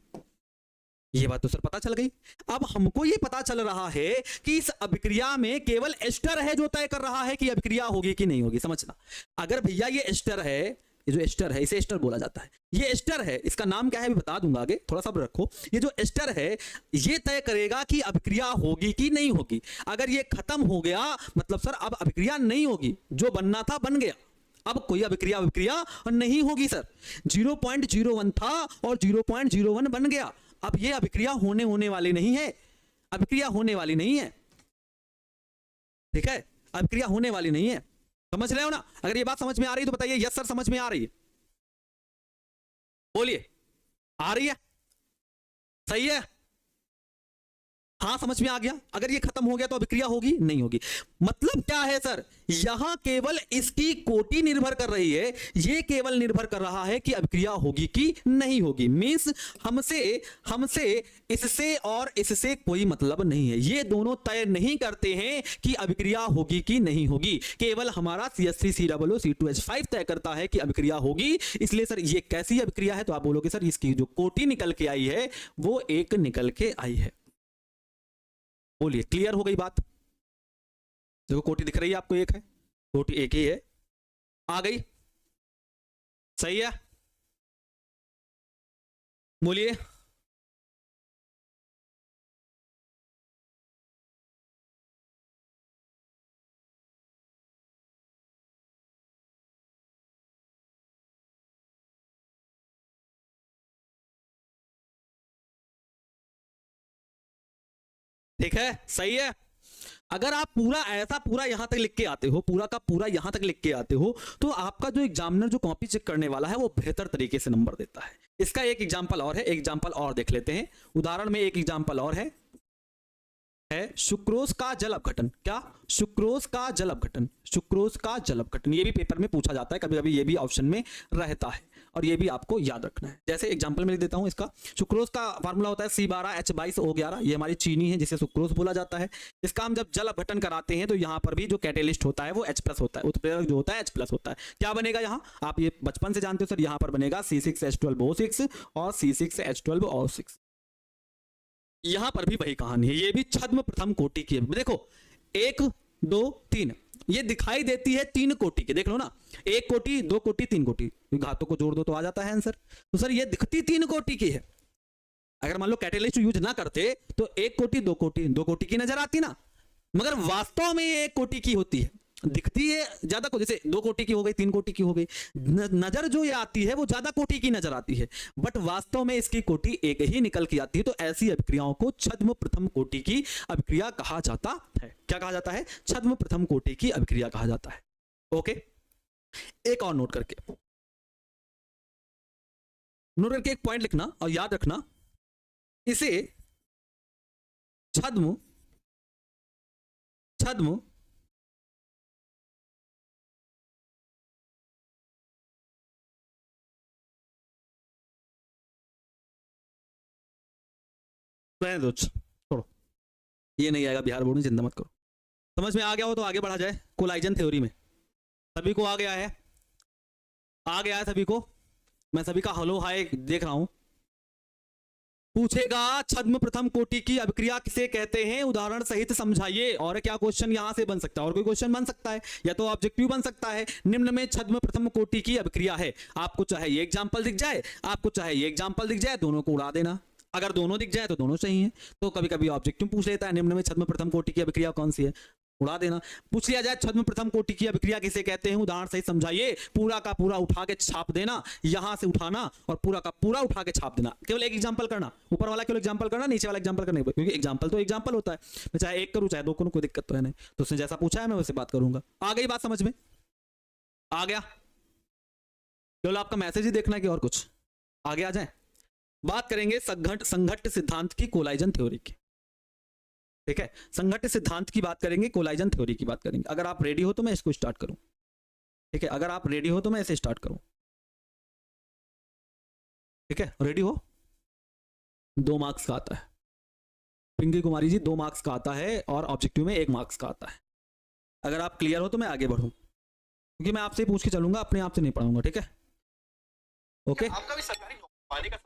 ये बात तो सर पता चल गई। अब हमको ये पता चल रहा है कि इस अभिक्रिया में केवल एस्टर है जो तय कर रहा है कि अभिक्रिया होगी कि नहीं होगी। समझना, अगर भैया ये एस्टर है, ये जो एस्टर है इसे एस्टर बोला जाता है, ये एस्टर है, इसका नाम क्या है भी बता दूंगा आगे, थोड़ा सब्र रखो। ये जो एस्टर है ये तय करेगा कि अभिक्रिया होगी कि नहीं होगी। अगर ये खत्म हो गया मतलब सर अब अभिक्रिया नहीं होगी, जो बनना था बन गया, अब कोई अभिक्रिया नहीं होगी। सर 0.01 था और 0.01 बन गया, अब ये अभिक्रिया होने वाली नहीं है, अभिक्रिया होने वाली नहीं है, ठीक है, अभिक्रिया होने वाली नहीं है। समझ रहे हो ना? अगर ये बात समझ में आ रही है तो बताइए यस सर समझ में आ रही है, बोलिए आ रही है? सही है? हाँ समझ में आ गया। अगर ये खत्म हो गया तो अभिक्रिया होगी नहीं होगी। मतलब क्या है सर? यहां केवल इसकी कोटि निर्भर कर रही है, ये केवल निर्भर कर रहा है कि अभिक्रिया होगी कि नहीं होगी। मींस हमसे इससे और इससे कोई मतलब नहीं है, ये दोनों तय नहीं करते हैं कि अभिक्रिया होगी कि नहीं होगी। केवल हमारा CH3COO2H5 तय करता है कि अभिक्रिया होगी। इसलिए सर ये कैसी अभिक्रिया है? तो आप बोलोगे सर इसकी जो कोटि निकल के आई है वो 1 निकल के आई है। बोलिए क्लियर हो गई बात? देखो कोटि दिख रही है आपको, 1 है, कोटि 1 ही है, आ गई? सही है? बोलिए। ठीक है, सही है। अगर आप पूरा यहां तक लिख के आते हो, पूरा का पूरा यहां तक लिख के आते हो, तो आपका जो एग्जामिनर जो कॉपी चेक करने वाला है वो बेहतर तरीके से नंबर देता है। इसका एक एग्जांपल और है, एग्जांपल और देख लेते हैं। उदाहरण में एक एग्जांपल और है सुक्रोज का जल अपघटन। क्या? सुक्रोज का जल अपघटन, सुक्रोज का जल अपघटन। ये भी पेपर में पूछा जाता है, कभी कभी ये भी ऑप्शन में रहता है। और ये भी आपको याद रखना है। जैसे एग्जांपल में लिख देता हूं इसका, सुक्रोज का फार्मूला होता है C12H22O11, ये हमारी चीनी है जिसे सुक्रोज बोला जाता है। इसका हम जब जल अपघटन कराते हैं तो यहाँ पर भी जो कैटेलिस्ट होता है वो H+ होता है, उत्प्रेरक जो होता है H+ होता है। क्या बनेगा यहाँ, आप ये बचपन से जानते हो सर, यहाँ पर बनेगा C6H12O6 और C6H12O6। यहां पर भी वही कहानी है, ये भी छद्म प्रथम कोटि की है। देखो 1 2 3 ये दिखाई देती है 3 कोटि की, देख लो ना, 1 कोटि 2 कोटि 3 कोटि, घातों को जोड़ दो तो आ जाता है आंसर। तो सर ये दिखती 3 कोटि की है। अगर मान लो कैटेलिस्ट यूज ना करते तो 1 कोटि 2 कोटि 2 कोटि की नजर आती ना, मगर वास्तव में ये 1 कोटि की होती है। दिखती है ज्यादा को, जैसे 2 कोटि की हो गई 3 कोटि की हो गई, नजर जो ये आती है वो ज्यादा कोटि की नजर आती है, बट वास्तव में इसकी कोटि एक ही निकल के आती है। तो ऐसी अभिक्रियाओं को छद्म प्रथम कोटि की अभिक्रिया कहा जाता है। क्या कहा जाता है, छद्म प्रथम कोटि की अभिक्रिया कहा जाता है। ओके, एक और नोट करके एक पॉइंट लिखना और याद रखना, इसे छद्म दो, छोड़ो, ये नहीं आएगा बिहार बोर्ड में, चिंता मत करो। समझ में आ गया हो तो आगे बढ़ा जाए। कोलाइजन थ्योरी में सभी को आ गया है, सभी को, मैं सभी का हेलो हाय देख रहा हूं। पूछेगा छद्म प्रथम कोटि की अभिक्रिया किसे कहते हैं, उदाहरण सहित समझाइए। और क्या क्वेश्चन यहां से बन सकता है, और कोई क्वेश्चन बन सकता है, या तो ऑब्जेक्टिव बन सकता है। निम्न में छद्म प्रथम कोटि की अभिक्रिया है, आपको चाहे ये एग्जांपल दिख जाए, आपको चाहे ये एग्जांपल दिख जाए, दोनों को उड़ा देना। अगर दोनों दिख जाए तो दोनों सही हैं। तो कभी कभी ऑब्जेक्टिव पूछ लेता है निम्न में छद्म प्रथम कोटि की अभिक्रिया कौन सी है, उड़ा देना। पूछ लिया जाए छद्म प्रथम कोटि की अभिक्रिया किसे कहते हैं, उदाहरण सहित समझाइए, पूरा का पूरा उठा के छाप देना, यहां से उठाना और पूरा का पूरा उठा के छाप देना। केवल एक एग्जांपल करना, ऊपर वाला केवल एग्जांपल करना, नीचे वाला एग्जांपल करना, क्योंकि एग्जांपल तो एग्जांपल होता है। मैं चाहे एक करूं चाहे 2 करूं, कोई दिक्कत तो है नहीं। तो उसने जैसा पूछा है मैं वैसे बात करूंगा। आ गई बात समझ में, आ गया, केवल आपका मैसेज ही देखना कि और कुछ आगे आ जाए। बात करेंगे संघट्ट सिद्धांत की, कोलाइजन थ्योरी की। ठीक है, संघट्ट सिद्धांत की बात करेंगे, कोलाइजन थ्योरी की बात करेंगे। अगर आप रेडी हो तो मैं इसको स्टार्ट करूं। ठीक है, अगर आप रेडी हो तो मैं इसे स्टार्ट करूं। ठीक है, रेडी हो। 2 मार्क्स का आता है पिंकी कुमारी जी, 2 मार्क्स का आता है, और ऑब्जेक्टिव में 1 मार्क्स का आता है। अगर आप क्लियर हो तो मैं आगे बढ़ूं, क्योंकि मैं आपसे पूछ के चलूंगा, अपने आप से नहीं पढ़ाऊंगा। ठीक है, ओके। आपका भी सरकारी नौकरी का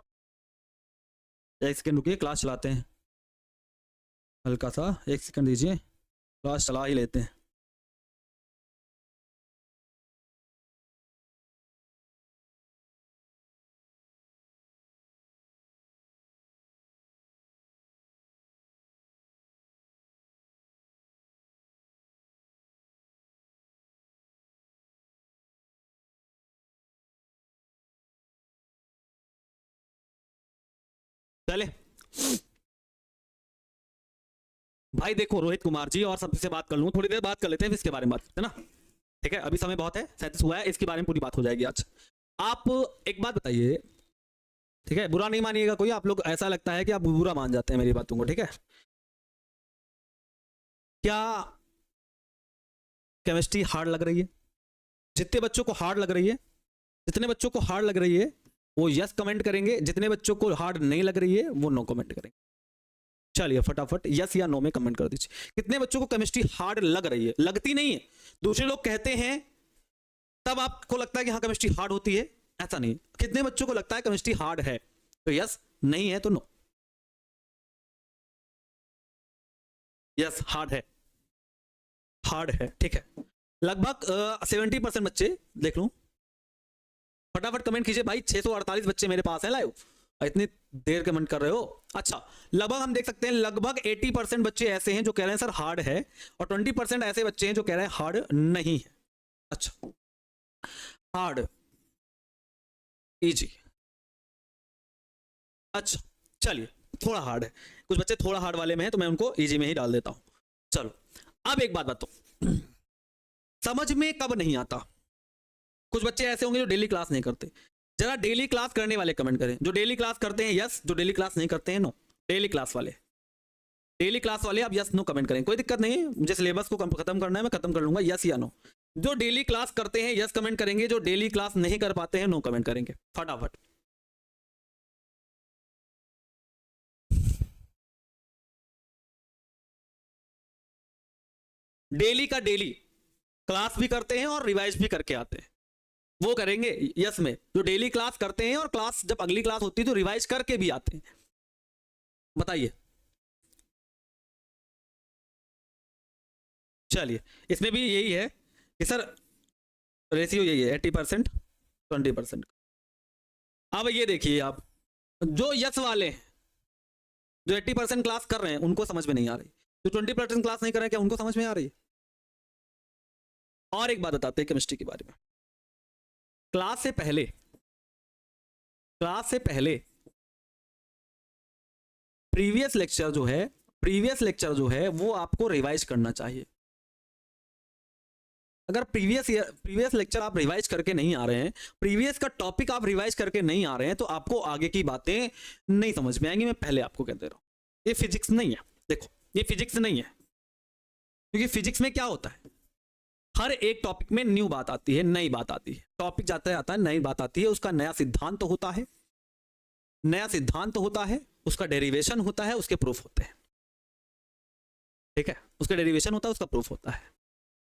1 सेकंड रुकिए, क्लास चलाते हैं, हल्का सा 1 सेकंड दीजिए, क्लास चला ही लेते हैं। चले भाई, देखो रोहित कुमार जी, और सबसे बात कर लूं, थोड़ी देर बात कर लेते हैं इसके बारे में, बात करते हैं ना। ठीक है, अभी समय बहुत है, 37 हुआ है, इसके बारे में पूरी बात हो जाएगी आज। आप एक बात बताइए, ठीक है, बुरा नहीं मानिएगा कोई, आप लोग ऐसा लगता है कि आप बुरा मान जाते हैं मेरी बातों को। ठीक है, क्या केमिस्ट्री हार्ड लग रही है? जितने बच्चों को हार्ड लग रही है, जितने बच्चों को हार्ड लग रही है वो यस कमेंट करेंगे, जितने बच्चों को हार्ड नहीं लग रही है वो नो कमेंट करेंगे। चलिए फटाफट यस या नो में कमेंट कर दीजिए। कितने बच्चों को केमिस्ट्री हार्ड लग रही है? लगती नहीं है, दूसरे लोग कहते हैं तब आपको लगता है कि हाँ केमिस्ट्री हार्ड होती है, ऐसा नहीं। कितने बच्चों को लगता है केमिस्ट्री हार्ड है? तो यस, नहीं है तो नो। यस हार्ड है, हार्ड है। ठीक है, लगभग 70% बच्चे, देख लूं, फटाफट कमेंट कीजिए भाई। 648 बच्चे मेरे पास हैं लाइव, इतनी देर कमेंट कर रहे हो। अच्छा, लगभग हम देख सकते हैं लगभग 80% बच्चे ऐसे हैं जो कह रहे हैं सर हार्ड है, और 20% ऐसे बच्चे हैं जो कह रहे हैं हार्ड नहीं है। अच्छा, हार्ड, इजी, अच्छा चलिए थोड़ा हार्ड है, कुछ बच्चे थोड़ा हार्ड वाले में हैं तो मैं उनको इजी में ही डाल देता हूं। चलो अब एक बात बताओ, समझ में कब नहीं आता? कुछ बच्चे ऐसे होंगे जो डेली क्लास नहीं करते। जरा डेली क्लास करने वाले कमेंट करें, जो डेली क्लास करते हैं यस, जो डेली क्लास नहीं करते हैं नो। डेली क्लास वाले, डेली क्लास वाले आप यस नो कमेंट करें, कोई दिक्कत नहीं है, मुझे सिलेबस को खत्म करना है, मैं खत्म कर लूंगा, यस या नो। जो डेली क्लास करते हैं यस कमेंट करेंगे, जो डेली क्लास नहीं कर पाते हैं नो कमेंट करेंगे फटाफट। डेली का डेली क्लास भी करते हैं और रिवाइज भी करके आते हैं, वो करेंगे यस में। जो डेली क्लास करते हैं और क्लास जब अगली क्लास होती है तो रिवाइज करके भी आते हैं, बताइए। चलिए इसमें भी यही है कि सर रेशियो यही है 80% 20%। अब ये देखिए आप, जो यस वाले हैं, जो 80% क्लास कर रहे हैं उनको समझ में नहीं आ रही, जो 20% क्लास नहीं कर रहे हैं क्या उनको समझ में आ रही है? और एक बात बताते हैं केमिस्ट्री के बारे में। क्लास से पहले प्रीवियस लेक्चर जो है वो आपको रिवाइज करना चाहिए। अगर प्रीवियस लेक्चर आप रिवाइज करके नहीं आ रहे हैं, प्रीवियस का टॉपिक आप रिवाइज करके नहीं आ रहे हैं, तो आपको आगे की बातें नहीं समझ में आएंगी। मैं पहले आपको कह दे रहा हूं, ये फिजिक्स नहीं है। देखो ये फिजिक्स नहीं है, क्योंकि फिजिक्स में क्या होता है, हर एक टॉपिक में न्यू बात आती है, नई बात आती है। टॉपिक जाता है नई बात आती है, उसका नया सिद्धांत होता है, उसका डेरिवेशन होता है, उसके प्रूफ होते हैं। ठीक है, उसका डेरिवेशन होता है, उसका प्रूफ होता है।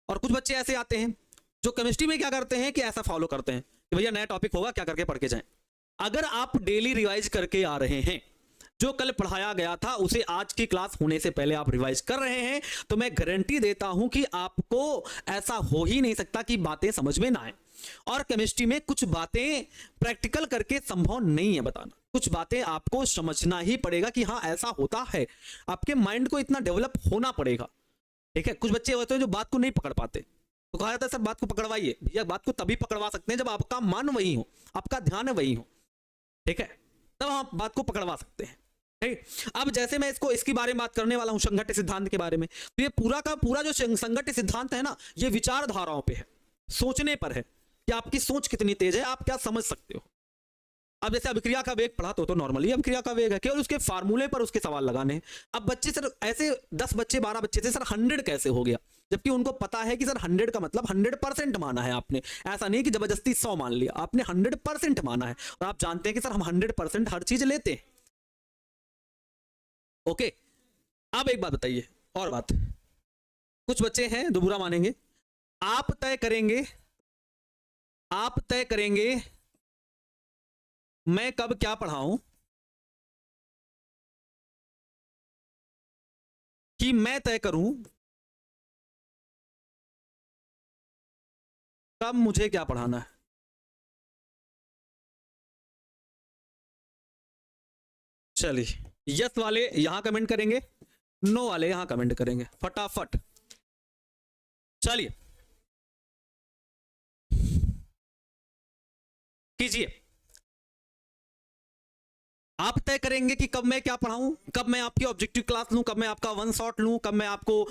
और कुछ बच्चे ऐसे आते हैं जो केमिस्ट्री में क्या करते हैं कि ऐसा फॉलो करते हैं कि भैया नया टॉपिक होगा क्या करके पढ़ के जाएं। अगर आप डेली रिवाइज करके आ रहे हैं, जो कल पढ़ाया गया था उसे आज की क्लास होने से पहले आप रिवाइज कर रहे हैं, तो मैं गारंटी देता हूं कि आपको ऐसा हो ही नहीं सकता कि बातें समझ में ना आए। और केमिस्ट्री में कुछ बातें प्रैक्टिकल करके संभव नहीं है बताना, कुछ बातें आपको समझना ही पड़ेगा कि हाँ ऐसा होता है। आपके माइंड को इतना डेवलप होना पड़ेगा। ठीक है, कुछ बच्चे होते हैं जो बात को नहीं पकड़ पाते, तो कहा जाता है सर बात को पकड़वाइए। भैया बात को तभी पकड़वा सकते हैं जब आपका मन वही हो, आपका ध्यान वही हो। ठीक है, तब हम बात को पकड़वा सकते हैं। ठीक, अब जैसे मैं इसकी बारे में बात करने वाला हूं संघट्य सिद्धांत के बारे में, तो ये पूरा का पूरा जो संघट्य सिद्धांत है ना, ये विचारधाराओं पे है, सोचने पर है कि आपकी सोच कितनी तेज है, आप क्या समझ सकते हो। अब जैसे अभिक्रिया का वेग पढ़ा तो नॉर्मली अभिक्रिया का वेग है, केवल उसके फार्मूले पर उसके सवाल लगाने हैं। अब बच्चे सर ऐसे 10 बच्चे 12 बच्चे थे, सर 100 कैसे हो गया, जबकि उनको पता है कि सर 100 का मतलब 100% माना है आपने। ऐसा नहीं कि जबरदस्ती 100 मान लिया, आपने 100% माना है। और आप जानते हैं कि सर हम 100% हर चीज लेते हैं। ओके, अब एक बात बताइए, और बात, कुछ बच्चे हैं जो बुरा मानेंगे, आप तय करेंगे मैं कब क्या पढ़ाऊं, कि मैं तय करूं कब मुझे क्या पढ़ाना है। चलिए यस वाले यहां कमेंट करेंगे, नो वाले यहां कमेंट करेंगे फटाफट। चलिए कीजिए, आप तय करेंगे कि कब मैं क्या पढ़ाऊं, कब मैं आपकी ऑब्जेक्टिव क्लास लूं, कब मैं आपका वन शॉट लूं, कब मैं आपको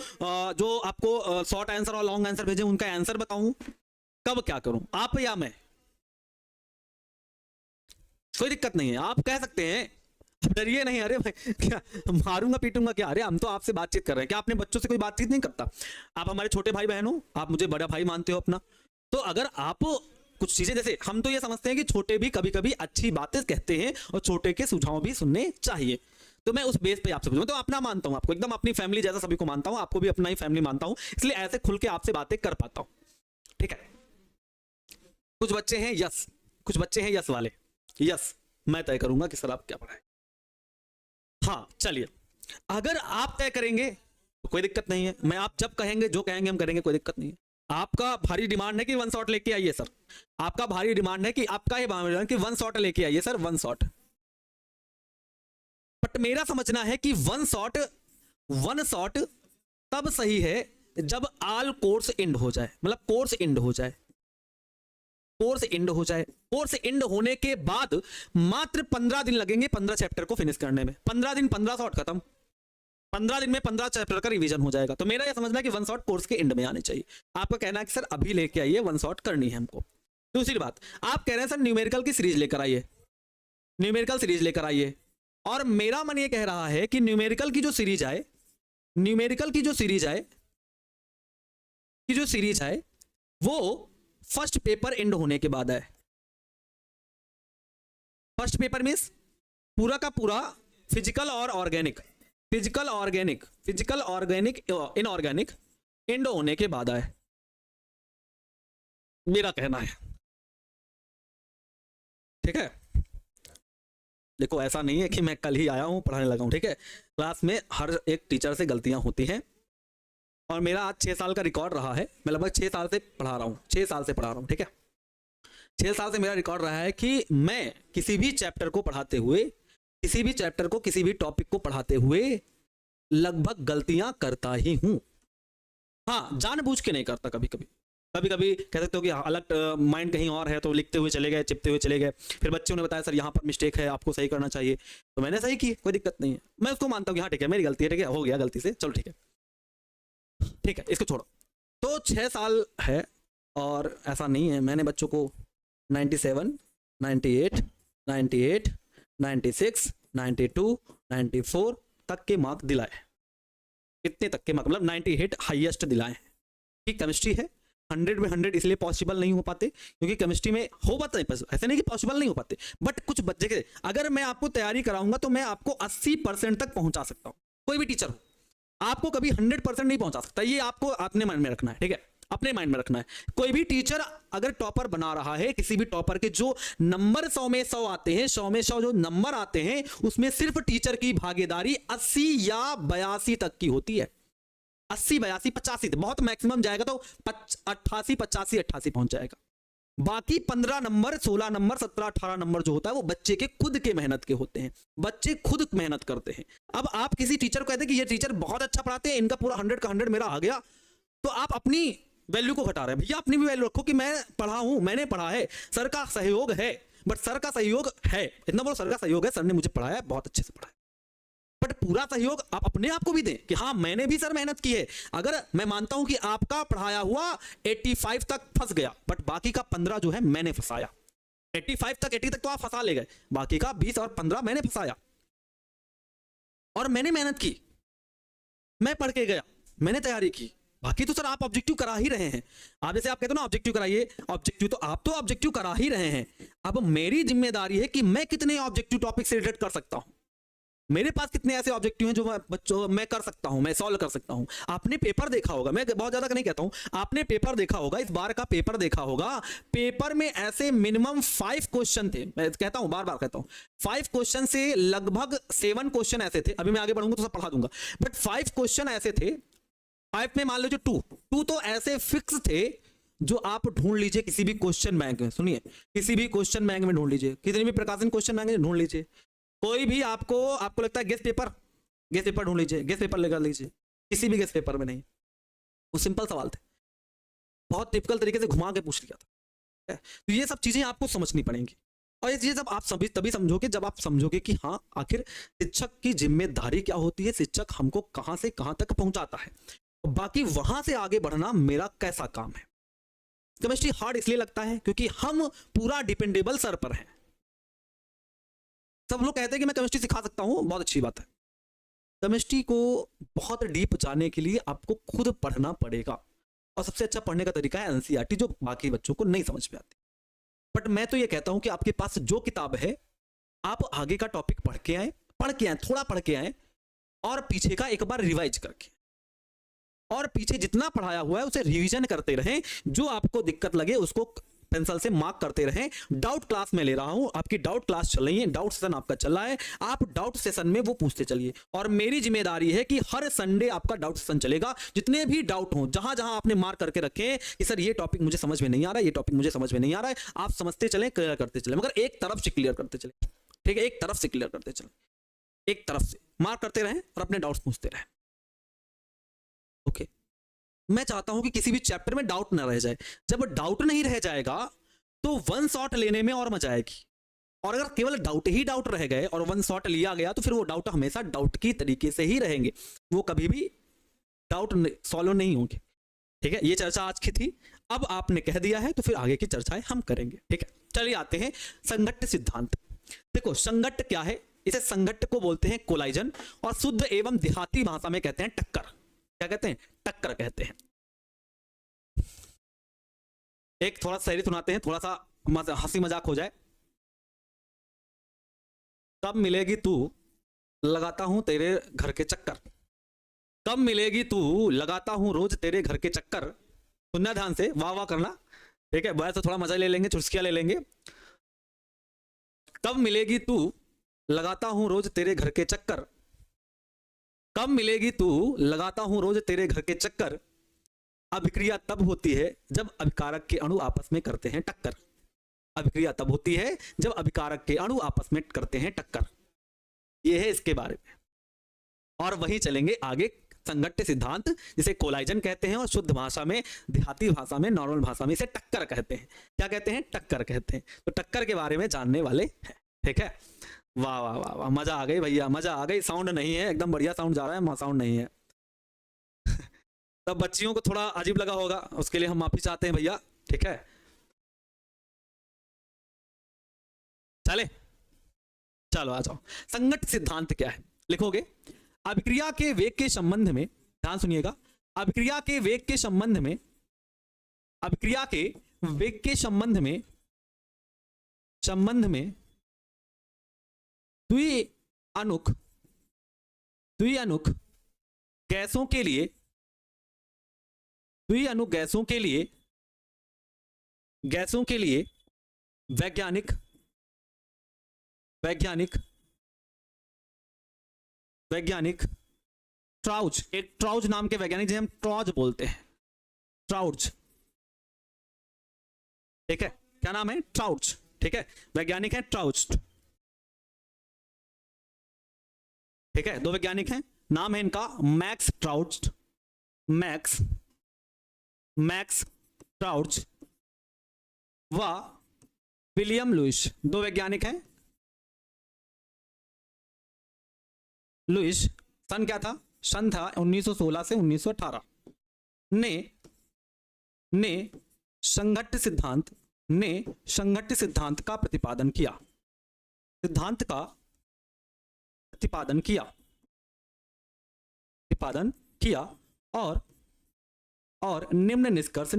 जो आपको शॉर्ट आंसर और लॉन्ग आंसर भेजे उनका आंसर बताऊं, कब क्या करूं, आप या मैं। कोई दिक्कत नहीं है, आप कह सकते हैं, डरिए नहीं। अरे भाई क्या मारूंगा पीटूंगा क्या, अरे हम तो आपसे बातचीत कर रहे हैं, क्या आपने बच्चों से कोई बातचीत नहीं करता? आप हमारे छोटे भाई बहन हो, आप मुझे बड़ा भाई मानते हो अपना, तो अगर आप कुछ चीजें, जैसे हम तो ये समझते हैं कि छोटे भी कभी कभी अच्छी बातें कहते हैं और छोटे के सुझाव भी सुनने चाहिए, तो मैं उस बेस पे आपसे पूछूं, तो अपना मानता हूं आपको, एकदम अपनी फैमिली जैसा सभी को मानता हूं, आपको भी अपना ही फैमिली मानता हूं, इसलिए ऐसे खुल के आपसे बातें कर पाता हूं। ठीक है, कुछ बच्चे हैं यस, कुछ बच्चे हैं यस वाले, यस मैं तय करूंगा कि सर आप क्या पढ़ाएं। हाँ चलिए, अगर आप तय करेंगे तो कोई दिक्कत नहीं है, मैं आप जब कहेंगे जो कहेंगे हम करेंगे, कोई दिक्कत नहीं है। आपका भारी डिमांड है कि वन शॉट लेके आइए सर, आपका भारी डिमांड है कि आपका ही डिमांड कि वन शॉट लेके आइए सर, वन शॉट। बट मेरा समझना है कि वन शॉट तब सही है जब ऑल कोर्स एंड हो जाए, मतलब कोर्स एंड हो जाए, कोर्स एंड होने के बाद मात्र 15 दिन लगेंगे 15 चैप्टर को फिनिश करने में। 15 दिन 15 शॉट खत्म, 15 दिन में 15 चैप्टर का रिवीजन हो जाएगा। तो मेरा यह समझना है कि वन शॉट कोर्स के एंड में आने चाहिए। आपका कहना है कि सर अभी लेके आइए, वन शॉट करनी है हमको। दूसरी बात, आप कह रहे हैं सर न्यूमेरिकल की सीरीज लेकर आइए, न्यूमेरिकल सीरीज लेकर आइए, और मेरा मन ये कह रहा है कि न्यूमेरिकल की जो सीरीज आए, न्यूमेरिकल की जो सीरीज आए वो फर्स्ट पेपर एंड होने के बाद है। फर्स्ट पेपर मीन्स पूरा का पूरा फिजिकल और organic, physical organic, physical organic inorganic and होने के बाद आए, मेरा कहना है। ठीक है, देखो ऐसा नहीं है कि मैं कल ही आया हूं पढ़ाने लगा हूं, ठीक है। क्लास में हर एक टीचर से गलतियां होती हैं, और मेरा आज 6 साल का रिकॉर्ड रहा है, मैं लगभग 6 साल से पढ़ा रहा हूं, 6 साल से पढ़ा रहा हूं, ठीक है। 6 साल से मेरा रिकॉर्ड रहा है कि मैं किसी भी चैप्टर को पढ़ाते हुए, किसी भी चैप्टर को, किसी भी टॉपिक को पढ़ाते हुए लगभग गलतियां करता ही हूं। हाँ, जानबूझ के नहीं करता, कभी कभी कभी कभी कह सकते हो कि अलग माइंड कहीं और है तो लिखते हुए चले गए, चिपते हुए चले गए, फिर बच्चों ने बताया सर यहाँ पर मिस्टेक है, आपको सही करना चाहिए, तो मैंने सही की, कोई दिक्कत नहीं है, मैं उसको मानता हूँ कि हाँ ठीक है मेरी गलती है, ठीक है हो गया गलती से, चलो ठीक है, ठीक है इसको छोड़ो। तो 6 साल है, और ऐसा नहीं है, मैंने बच्चों को 97, 98, 98, 96, 92, 94 तक के मार्क दिलाए। कितने तक के मार्क, मतलब 98 हाईएस्ट दिलाए। कि केमिस्ट्री है, 100 में 100 इसलिए पॉसिबल नहीं हो पाते क्योंकि केमिस्ट्री में हो पाता है, ऐसे नहीं कि पॉसिबल नहीं हो पाते, बट कुछ बच्चे के, अगर मैं आपको तैयारी कराऊंगा तो मैं आपको 80% तक पहुंचा सकता हूं। कोई भी टीचर हो, आपको कभी 100% नहीं पहुंचा सकता, ये आपको अपने माइंड में रखना है, ठीक है, अपने माइंड में रखना है। कोई भी टीचर अगर टॉपर बना रहा है, किसी भी टॉपर के जो नंबर 100 में 100 आते हैं, 100 में 100 जो नंबर आते हैं, उसमें सिर्फ टीचर की भागीदारी 80 या 82 तक की होती है। 80, 82, 85 बहुत मैक्सिमम जाएगा तो 88, 85, 88 पहुंच जाएगा। बाकी 15 नंबर, 16 नंबर, 17, 18 नंबर जो होता है वो बच्चे के खुद के मेहनत के होते हैं, बच्चे खुद मेहनत करते हैं। अब आप किसी टीचर को कहते हैं कि ये टीचर बहुत अच्छा पढ़ाते हैं, इनका पूरा 100 का 100 मेरा आ गया, तो आप अपनी वैल्यू को घटा रहे हैं। भैया अपनी भी वैल्यू रखो कि मैं पढ़ा हूं, मैंने पढ़ा है, सर का सहयोग है, बट सर का सहयोग है, इतना बोलो सर का सहयोग है, सर ने मुझे पढ़ाया, बहुत अच्छे से पढ़ाया, बट पूरा सहयोग आप अपने आप को भी दें कि हाँ मैंने भी सर मेहनत की है। अगर मैं मानता हूं कि आपका पढ़ाया हुआ 85 तक फंस गया, बट बाकी का 15 जो है मैंने फंसाया। 85 तक, 80 तक तो आप फंसा ले गए, बाकी का 20 और 15 मैंने फंसाया, और मैंने मेहनत की, मैं पढ़ के गया, मैंने तैयारी की। बाकी तो सर आप ऑब्जेक्टिव करा ही रहे हैं, आप जैसे आप कहते हो ना ऑब्जेक्टिव कराइए, ऑब्जेक्टिव तो आप तो ऑब्जेक्टिव करा ही रहे हैं। अब मेरी जिम्मेदारी है कि मैं कितने ऑब्जेक्टिव टॉपिक से रिलेटेड कर सकता हूं, मेरे पास कितने ऐसे ऑब्जेक्टिव हैं जो बच्चों मैं कर सकता हूं, मैं सॉल्व कर सकता हूं। आपने पेपर देखा होगा, मैं बहुत ज्यादा नहीं कहता हूं, आपने पेपर देखा होगा, इस बार का पेपर देखा होगा, पेपर में ऐसे मिनिमम 5 क्वेश्चन थे, मैं कहता हूं, बार बार कहता हूं, 5 क्वेश्चन से लगभग 7 क्वेश्चन ऐसे थे, अभी मैं आगे बढ़ूंगा तो सब पढ़ा दूंगा, बट 5 क्वेश्चन ऐसे थे, 5 में मान लीजिए 2 तो ऐसे फिक्स थे जो आप ढूंढ लीजिए किसी भी क्वेश्चन बैंक में, सुनिए किसी भी क्वेश्चन बैंक में ढूंढ लीजिए, कितनी भी प्रकाशन क्वेश्चन बैंक में ढूंढ लीजिए, कोई भी आपको लगता है गेस्ट पेपर ढूंढ लीजिए, गेस्ट पेपर लगा लीजिए, किसी भी गेस्ट पेपर में नहीं, वो सिंपल सवाल थे, बहुत टिपिकल तरीके से घुमा के पूछ लिया था। तो ये सब चीजें आपको समझनी पड़ेंगी, और ये चीजें जब आप सभी तभी समझोगे जब आप समझोगे कि हाँ आखिर शिक्षक की जिम्मेदारी क्या होती है, शिक्षक हमको कहां से कहां तक पहुंचाता है, बाकी वहां से आगे बढ़ना मेरा कैसा काम है। केमिस्ट्री हार्ड इसलिए लगता है क्योंकि हम पूरा डिपेंडेबल सर पर हैं। सब लोग कहते हैं कि मैं केमिस्ट्री सिखा सकता हूं, बहुत अच्छी बात है, केमिस्ट्री को बहुत डीप जाने के लिए आपको खुद पढ़ना पड़ेगा, और सबसे अच्छा पढ़ने का तरीका है एनसीईआरटी, जो बाकी बच्चों को नहीं समझ में आती। बट मैं तो ये कहता हूं कि आपके पास जो किताब है, आप आगे का टॉपिक पढ़ के आए, थोड़ा पढ़ के आए, और पीछे का एक बार रिवाइज करके, और पीछे जितना पढ़ाया हुआ है उसे रिवीजन करते रहें, जो आपको दिक्कत लगे उसको पेंसिल से मार्क करते रहें। डाउट क्लास में ले रहा हूं, आपकी डाउट क्लास चल रही है, डाउट सेशन आपका चल रहा है, आप डाउट सेशन में वो पूछते चलिए, और मेरी जिम्मेदारी है कि हर संडे आपका डाउट सेशन चलेगा। जितने भी डाउट हो, जहां जहां आपने मार्क करके रखे कि सर ये टॉपिक मुझे समझ में नहीं आ रहा है, ये टॉपिक मुझे समझ में नहीं आ रहा है, आप समझते चलें, क्लियर करते चले, मगर एक तरफ से क्लियर करते चले, ठीक है, एक तरफ से क्लियर करते चले, एक तरफ से मार्क करते रहें और अपने डाउट्स पूछते रहें। ओके, मैं चाहता हूं कि किसी भी चैप्टर में डाउट ना रह जाए। जब डाउट नहीं रह जाएगा तो वन शॉट लेने में और मजा आएगी, और अगर केवल डाउट ही डाउट रह गए और वन शॉट लिया गया तो फिर वो डाउट हमेशा डाउट की तरीके से ही रहेंगे, वो कभी भी डाउट सॉल्व नहीं होंगे। ठीक है, ये चर्चा आज की थी, अब आपने कह दिया है तो फिर आगे की चर्चाएं हम करेंगे। ठीक है, चलिए आते हैं संघट्ट सिद्धांत। देखो संघट्ट क्या है, इसे संघट्ट को बोलते हैं कोलाइजन, और शुद्ध एवं देहाती भाषा में कहते हैं टक्कर। क्या कहते हैं? टक्कर कहते हैं। एक थोड़ा शायरी सुनाते हैं, थोड़ा सा हंसी मजाक हो जाए। कब मिलेगी तू, लगाता हूं तेरे घर के चक्कर। कब मिलेगी तू, लगाता हूं रोज तेरे घर के चक्कर। सुनना ध्यान से, वाह वाह करना, ठीक है। वैसे थोड़ा मजा ले लेंगे, चुस्कियां ले लेंगे। कब मिलेगी तू, लगाता हूं रोज तेरे घर के चक्कर। कब मिलेगी तू, लगाता हूं रोज तेरे घर के चक्कर। अभिक्रिया तब होती है जब अभिकारक के अणु आपस में करते हैं टक्कर। अभिक्रिया तब होती है जब अभिकारक के अणु आपस में करते हैं टक्कर। यह है इसके बारे में। और वहीं चलेंगे आगे, संघट्ट सिद्धांत, जिसे कोलाइजन कहते हैं, और शुद्ध भाषा में, देहाती भाषा में, नॉर्मल भाषा में इसे टक्कर कहते हैं। क्या कहते हैं? टक्कर कहते हैं। तो टक्कर के बारे में जानने वाले हैं, ठीक है। वाह वाह वाह वाह, मजा आ गई भैया, मजा आ गई। साउंड नहीं है, एकदम बढ़िया साउंड जा रहा है, साउंड नहीं है। तब बच्चियों को थोड़ा अजीब लगा होगा, उसके लिए हम माफी चाहते हैं भैया, ठीक है। चले, चलो आ जाओ। संघट्ट सिद्धांत क्या है लिखोगे? अभिक्रिया के वेग के संबंध में, ध्यान सुनिएगा, अभिक्रिया के वेग के संबंध में, अभिक्रिया के वेग के संबंध में द्विअणुक गैसों के लिए, द्विअणुक गैसों के लिए वैज्ञानिक ट्राउज, एक ट्राउज नाम के वैज्ञानिक जिसे हम ट्राउज बोलते हैं, ट्राउज, ठीक है। क्या नाम है? ट्राउज, ठीक है। वैज्ञानिक है ट्राउज, ठीक है। दो वैज्ञानिक हैं, नाम है इनका मैक्स ट्राउज, मैक्स ट्राउज व विलियम लुइस। दो वैज्ञानिक हैं। लुइस, सन क्या था? सन था 1916 से 1918। ने संघट्ट सिद्धांत का प्रतिपादन किया और निम्न निष्कर्ष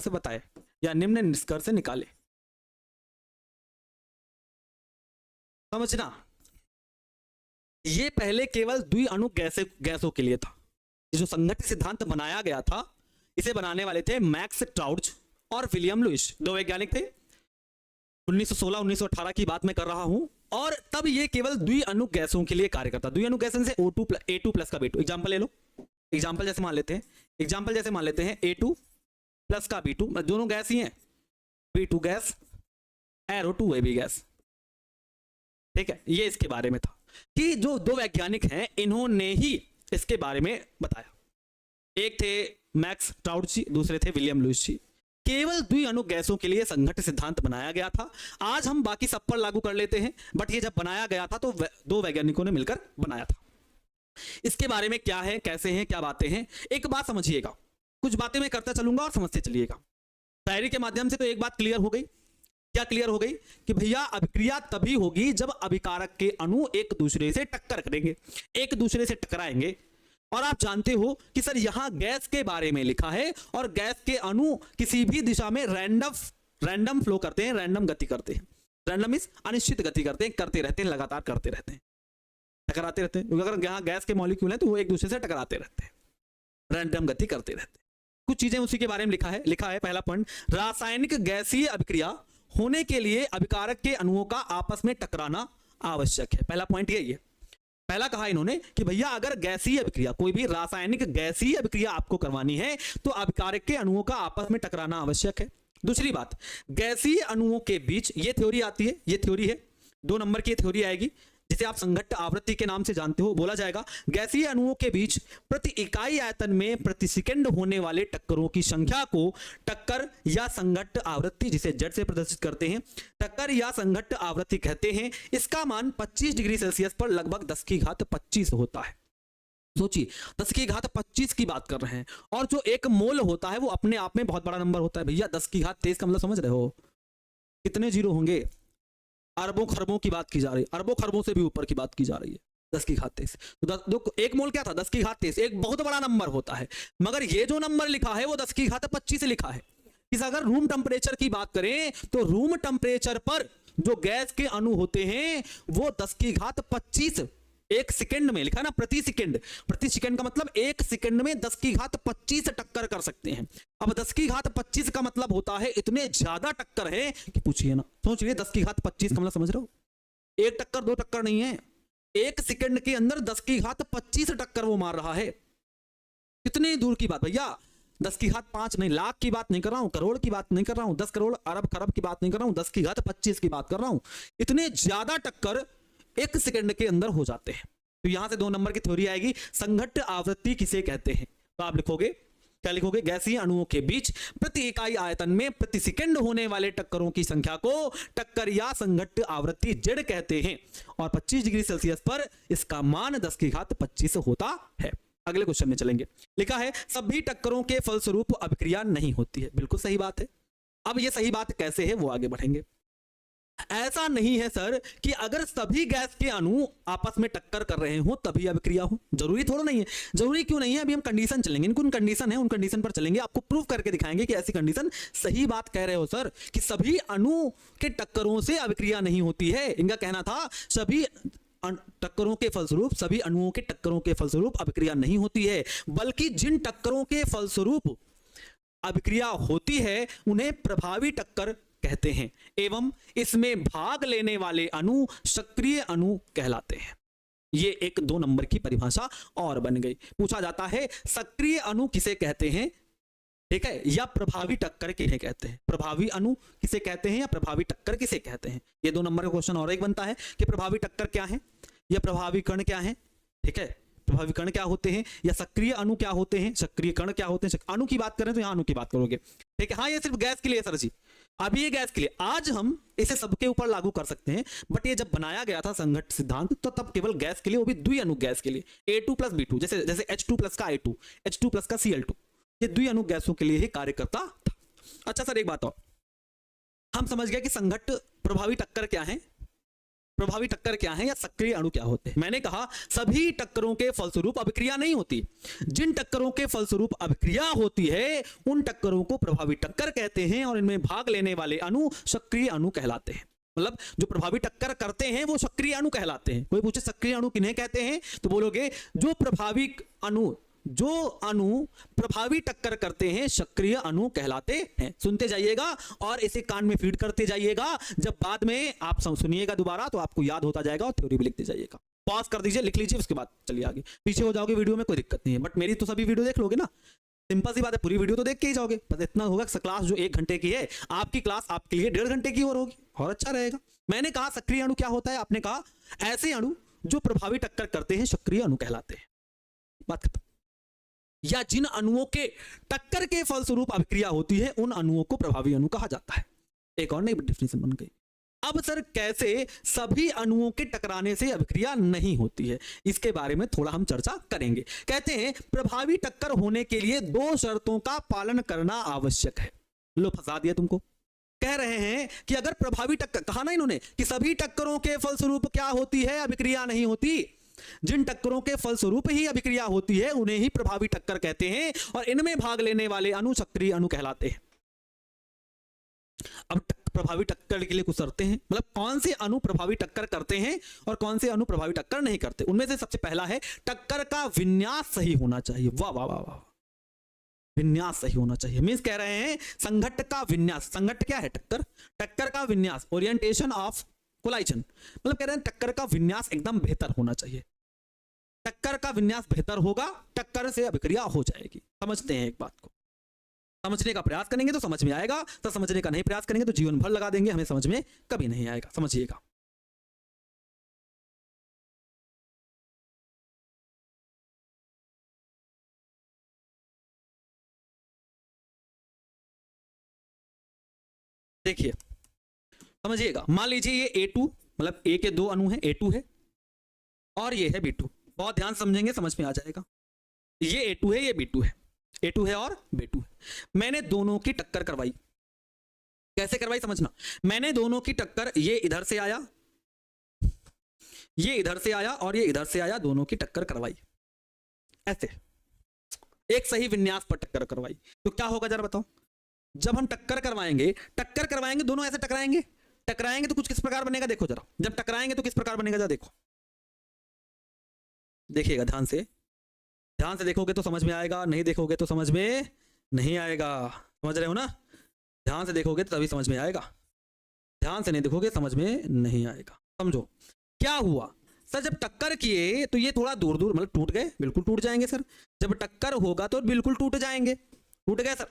बताए या निम्न निष्कर्ष निकाले। समझना, ये पहले केवल द्विअणु गैसों के लिए था। जो संघट्ट सिद्धांत बनाया गया था, इसे बनाने वाले थे मैक्स ट्राउज और विलियम लुइस, दो वैज्ञानिक थे। 1916-1918 की बात मैं कर रहा हूं। और तब ये केवल द्विअणु गैसों के लिए कार्य करता। द्विअणु गैस से A2 प्लस का B2। एग्जाम्पल ले लो, एग्जाम्पल जैसे मान लेते हैं A2 प्लस का B2, दोनों गैस ही हैं, B2 gas, arrow 2AB gas, ठीक है। ये इसके बारे में था कि जो दो वैज्ञानिक हैं, इन्होंने ही इसके बारे में बताया। एक थे मैक्स ट्राउज जी, दूसरे थे विलियम लुइस जी। केवल द्विअणु गैसों के लिए संघट्ट सिद्धांत बनाया गया था। आज हम बाकी सब पर लागू कर लेते हैं, बट ये जब बनाया गया था तो दो वैज्ञानिकों ने मिलकर बनाया था। इसके बारे में क्या है, कैसे हैं, क्या बातें हैं, एक बात समझिएगा। कुछ बातें मैं करता चलूंगा और समझते चलिएगा। शायरी के माध्यम से तो एक बात क्लियर हो गई। क्या क्लियर हो गई? कि भैया अभिक्रिया तभी होगी जब अभिकारक के अणु एक दूसरे से टक्कर करेंगे, एक दूसरे से टकराएंगे। और आप जानते हो कि सर यहां गैस के बारे में लिखा है, और गैस के अणु किसी भी दिशा में रैंडम फ्लो करते हैं, रैंडम गति करते हैं। रैंडम इज अनिश्चित गति करते रहते हैं, लगातार करते रहते हैं, टकराते रहते हैं। अगर यहां गैस के मॉलिक्यूल हैं तो वो एक दूसरे से टकराते रहते हैं, रैंडम गति करते रहते हैं। कुछ चीजें उसी के बारे में लिखा है। पहला पॉइंट, रासायनिक गैसीय अभिक्रिया होने के लिए अभिकारक के अणुओं का आपस में टकराना आवश्यक है। पहला पॉइंट यही है। पहला कहा इन्होंने कि भैया अगर गैसीय अभिक्रिया, कोई भी रासायनिक गैसीय अभिक्रिया आपको करवानी है तो अभिकारक के अणुओं का आपस में टकराना आवश्यक है। दूसरी बात, गैसीय अणुओं के बीच, ये थ्योरी आती है, ये थ्योरी है 2 नंबर की थ्योरी आएगी, जिसे आप संघट्ट आवृत्ति के नाम से जानते हो। बोला जाएगा गैसीय अणुओं के बीच प्रति इकाई आयतन में प्रति सेकंड होने वाले टक्करों की संख्या को टक्कर या संघट्ट आवृत्ति, जिसे जेड से प्रदर्शित करते हैं, टक्कर या संघट्ट आवृत्ति कहते हैं। इसका मान 25 डिग्री सेल्सियस पर लगभग 10 की घात 25 होता है। सोचिए 10 की घात 25 की बात कर रहे हैं, और जो 1 मोल होता है वो अपने आप में बहुत बड़ा नंबर होता है। भैया 10 की घात 23 का मतलब समझ रहे हो कितने जीरो होंगे? अरबों खरबों की बात की जा रही है, अरबों खरबों से भी ऊपर की बात की जा रही है। 10 की घात 23। तो एक मोल क्या था? 10 की घात 23, एक बहुत बड़ा नंबर होता है। मगर ये जो नंबर लिखा है वो 10 की घात 25 लिखा है। इस अगर रूम टेम्परेचर की बात करें तो रूम टेम्परेचर पर जो गैस के अणु होते हैं वो 10 की घात 25 एक सेकंड में लिखा ना, प्रति सेकंड का मतलब एक सेकंड में 10 की घात 25 टक्कर कर सकते हैं। अब 10 की घात 25 का मतलब होता है इतने ज्यादा टक्कर है कि पूछिए ना। सोच लिए 10 की घात 25 का मतलब समझ रहे हो? एक टक्कर दो टक्कर नहीं है, एक सेकंड के अंदर 10 की घात 25 टक्कर वो मार रहा है। कितनी दूर की बात भैया, 10 की घात 5 नहीं, लाख की बात नहीं कर रहा हूं, करोड़ की बात नहीं कर रहा हूं, 10 करोड़ अरब खरब की बात नहीं कर रहा हूं, 10 की घात 25 की बात कर रहा हूं। इतने ज्यादा टक्कर एक सेकंड के अंदर हो जाते हैं। तो यहां से 2 नंबर की थ्योरी आएगी, संघट्ट आवृत्ति किसे कहते हैं। तो आप लिखोगे, क्या लिखोगे? गैसीय अणुओं के बीच प्रति इकाई आयतन में प्रति सेकंड होने वाले टक्करों की संख्या को टक्कर या संघट्ट आवृत्ति जेड कहते हैं, और 25 डिग्री सेल्सियस पर इसका मान 10 की घात 25 होता है। अगले क्वेश्चन में चलेंगे। लिखा है सभी टक्करों के फलस्वरूप अभिक्रिया नहीं होती है। बिल्कुल सही बात है। अब ये सही बात कैसे है वो आगे बढ़ेंगे। ऐसा नहीं है सर कि अगर सभी गैस के अणु आपस में टक्कर कर रहे हो तभी अभिक्रिया हो, जरूरी थोड़ा नहीं है। जरूरी क्यों नहीं है? अभी हम कंडीशन चलेंगे, इनकुन कंडीशन है, उन कंडीशन पर चलेंगे, आपको प्रूफ करके दिखाएंगे कि ऐसी कंडीशन सही बात कह रहे हो सर कि सभी अणु के टक्करों से अभिक्रिया नहीं होती है। इनका कहना था सभी टक्करों के फलस्वरूप, सभी अणुओं के टक्करों के फलस्वरूप अभिक्रिया नहीं होती है, बल्कि जिन टक्करों के फलस्वरूप अभिक्रिया होती है उन्हें प्रभावी टक्कर कहते हैं, एवं इसमें भाग लेने वाले अणु सक्रिय अणु कहलाते हैं। ये एक 2 नंबर की परिभाषा और बन गई। पूछा जाता है सक्रिय अणु किसे कहते हैं, ठीक है, या प्रभावी टक्कर किन्हें कहते हैं। प्रभावी अणु किसे कहते हैं या प्रभावी टक्कर किसे कहते हैं। ये 2 नंबर का क्वेश्चन और एक बनता है कि प्रभावी टक्कर क्या है या प्रभावी कण क्या है। ठीक है, प्रभावी कण क्या होते हैं या सक्रिय अणु क्या होते हैं, सक्रिय कण क्या होते हैं। अणु की बात करें तो यहां अणु की बात करोगे, ठीक है। हाँ, ये सिर्फ गैस के लिए सर जी, अभी ये गैस के लिए। आज हम इसे सबके ऊपर लागू कर सकते हैं, बट ये जब बनाया गया था संघट्ट सिद्धांत तो तब केवल गैस के लिए, वो भी द्विअणु गैस के लिए, A2 प्लस B2, जैसे H2 प्लस का I2, H2 प्लस का Cl2, ये द्विअणु गैसों के लिए ही कार्य करता था। अच्छा सर एक बात और, हम समझ गए कि संघट्ट प्रभावी टक्कर क्या है, प्रभावी टक्कर क्या है या सक्रिय अणु क्या होते हैं। मैंने कहा सभी टक्करों के फलस्वरूप अभिक्रिया नहीं होती, जिन टक्करों के फलस्वरूप अभिक्रिया होती है उन टक्करों को प्रभावी टक्कर कहते हैं, और इनमें भाग लेने वाले अणु सक्रिय अणु कहलाते हैं। मतलब जो प्रभावी टक्कर करते हैं वो सक्रिय अणु कहलाते हैं। कोई पूछे सक्रिय अणु किन्हें कहते हैं, तो बोलोगे जो प्रभावी अणु, जो अणु प्रभावी टक्कर करते हैं सक्रिय अणु कहलाते हैं। सुनते जाइएगा और इसे कान में फीड करते जाइएगा, जब बाद में आप सुनिएगा दोबारा तो आपको याद होता जाएगा और थ्योरी भी लिखते जाइएगा। पॉज कर दीजिए, लिख लीजिए, उसके बाद चलिए आगे। पीछे हो जाओगे वीडियो में कोई दिक्कत नहीं है, बट मेरी तो सभी वीडियो देख लोगे ना, सिंपल सी बात है, पूरी वीडियो तो देख के ही जाओगे। बस इतना होगा क्लास जो 1 घंटे की है, आपकी क्लास आपके लिए 1.5 घंटे की और होगी, और अच्छा रहेगा। मैंने कहा सक्रिय अणु क्या होता है, आपने कहा ऐसे अणु जो प्रभावी टक्कर करते हैं सक्रिय अणु कहलाते हैं। बात खत्म। या जिन अणुओं के टक्कर के फलस्वरूप अभिक्रिया होती है उन अणुओं को प्रभावी अणु कहा जाता है। एक और नई डेफिनेशन बन गई। अब सर कैसे सभी अणुओं के टकराने से अभिक्रिया नहीं होती है, इसके बारे में थोड़ा हम चर्चा करेंगे। कहते हैं प्रभावी टक्कर होने के लिए 2 शर्तों का पालन करना आवश्यक है। लो फंसा दिया तुमको। कह रहे हैं कि अगर प्रभावी टक्कर, कहा ना इन्होंने कि सभी टक्करों के फलस्वरूप क्या होती है, अभिक्रिया नहीं होती। जिन टक्करों के फलस्वरूप ही अभिक्रिया होती है उन्हें ही प्रभावी टक्कर कहते हैं, और इनमें भाग लेने वाले अणु सक्रिय अणु कहलाते हैं। अब प्रभावी टक्कर के लिए कुछ शर्तें हैं, मतलब कौन से अणु प्रभावी टक्कर करते हैं और कौन से अणु प्रभावी टक्कर नहीं करते। उनमें से सबसे पहला है टक्कर का विन्यास सही होना चाहिए। वाह वाह वाह वाह, विन्यास सही होना चाहिए। मींस कह रहे हैं संघट्ट का विन्यास, संघट्ट क्या है, टक्कर, टक्कर का विन्यास, ओरिएंटेशन ऑफ कोलाइजन, मतलब कह रहे हैं टक्कर का विन्यास एकदम बेहतर होना चाहिए। टक्कर का विन्यास बेहतर होगा, टक्कर से अभिक्रिया हो जाएगी। समझते हैं एक बात को, समझने का प्रयास करेंगे तो समझ में आएगा, तो समझने का नहीं प्रयास करेंगे तो जीवन भर लगा देंगे, हमें समझ में कभी नहीं आएगा। समझिएगा। देखिए समझिएगा, मान लीजिए ये A2, मतलब A के 2 अणु हैं, A2 है और ये है B2। बहुत ध्यान समझेंगे, समझ में आ जाएगा। ये A2 है, ये B2 है, A2 है और B2 है। मैंने दोनों की टक्कर करवाई। कैसे करवाई समझना, मैंने दोनों की टक्कर, ये इधर से आया, ये इधर से आया और ये इधर से आया, दोनों की टक्कर करवाई ऐसे, एक सही विन्यास पर टक्कर करवाई। तो क्या होगा जरा बताओ, जब हम टक्कर करवाएंगे दोनों ऐसे टकराएंगे तो कुछ किस प्रकार बनेगा, देखो जरा, जब टकराएंगे तो किस प्रकार बनेगा जरा देखो, देखिएगा ध्यान से देखोगे तो समझ में आएगा, नहीं देखोगे तो समझ में नहीं आएगा। समझ रहे हो ना, ध्यान से देखोगे तो तभी समझ में आएगा, ध्यान से नहीं देखोगे समझ में नहीं आएगा। समझो क्या हुआ सर, जब टक्कर किए तो ये थोड़ा दूर दूर मतलब टूट गए, बिल्कुल टूट जाएंगे सर, जब टक्कर होगा तो बिल्कुल टूट जाएंगे, टूट गए सर,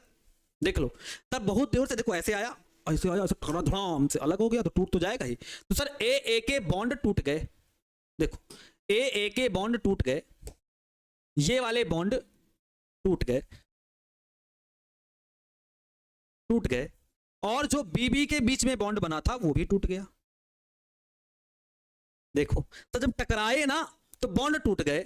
देख लो। तब बहुत देर से देखो ऐसे आया ऐसे धड़ाम से अलग हो गया तो टूट तो जाएगा ही। तो सर ए के बॉन्ड टूट गए, देखो ए के बॉन्ड टूट गए, ये वाले बॉन्ड टूट गए और जो बीबी के बीच में बॉन्ड बना था वो भी टूट गया। देखो तो जब टकराए ना तो बॉन्ड टूट गए।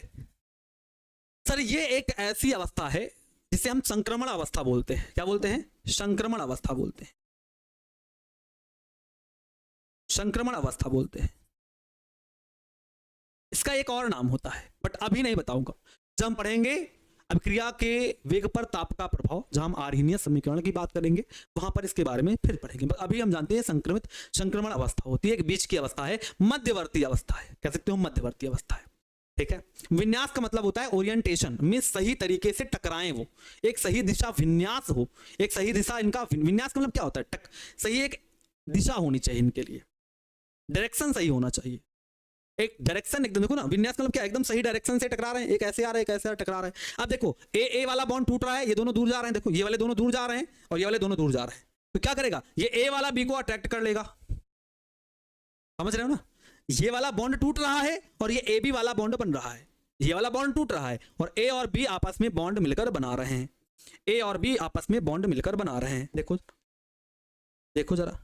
सर ये एक ऐसी अवस्था है जिसे हम संक्रमण अवस्था बोलते हैं। क्या बोलते हैं? संक्रमण अवस्था बोलते हैं, संक्रमण अवस्था बोलते हैं। इसका एक और नाम होता है बट अभी नहीं बताऊंगा, जब हम पढ़ेंगे अभिक्रिया के वेग पर ताप का प्रभाव, जहां हम आर्हीनियस समीकरण की बात करेंगे वहां पर इसके बारे में फिर पढ़ेंगे। अभी हम जानते हैं संक्रमण अवस्था होती है, एक बीच की अवस्था है, मध्यवर्ती अवस्था है, कह सकते हो मध्यवर्ती अवस्था है। ठीक है, विन्यास का मतलब होता है ओरिएंटेशन, मींस सही तरीके से टकराएं, वो एक सही दिशा विन्यास हो, एक सही दिशा इनका विन्यास का मतलब क्या होता है? सही एक दिशा होनी चाहिए इनके लिए, डायरेक्शन सही होना चाहिए, एक डायरेक्शन एकदम, देखो ना विन्यास मतलब क्या, एकदम सही डायरेक्शन से टकरा रहे हैं, एक ऐसे आ रहा है एक ऐसे टकरा रहा है। अब देखो ए वाला बॉन्ड टूट रहा है, ये दोनों दूर जा रहे हैं, देखो ये वाले दोनों दूर जा रहे हैं और ये वाले दोनों दूर जा रहे हैं, तो क्या करेगा ये ए वाला बी को अट्रैक्ट कर लेगा। समझ रहे हो ना, ये वाला बॉन्ड टूट रहा है और ये ए बी वाला बॉन्ड बन रहा है, ये वाला बॉन्ड टूट रहा है और ए और बी आपस में बॉन्ड मिलकर बना रहे हैं, ए और बी आपस में बॉन्ड मिलकर बना रहे हैं। देखो देखो जरा,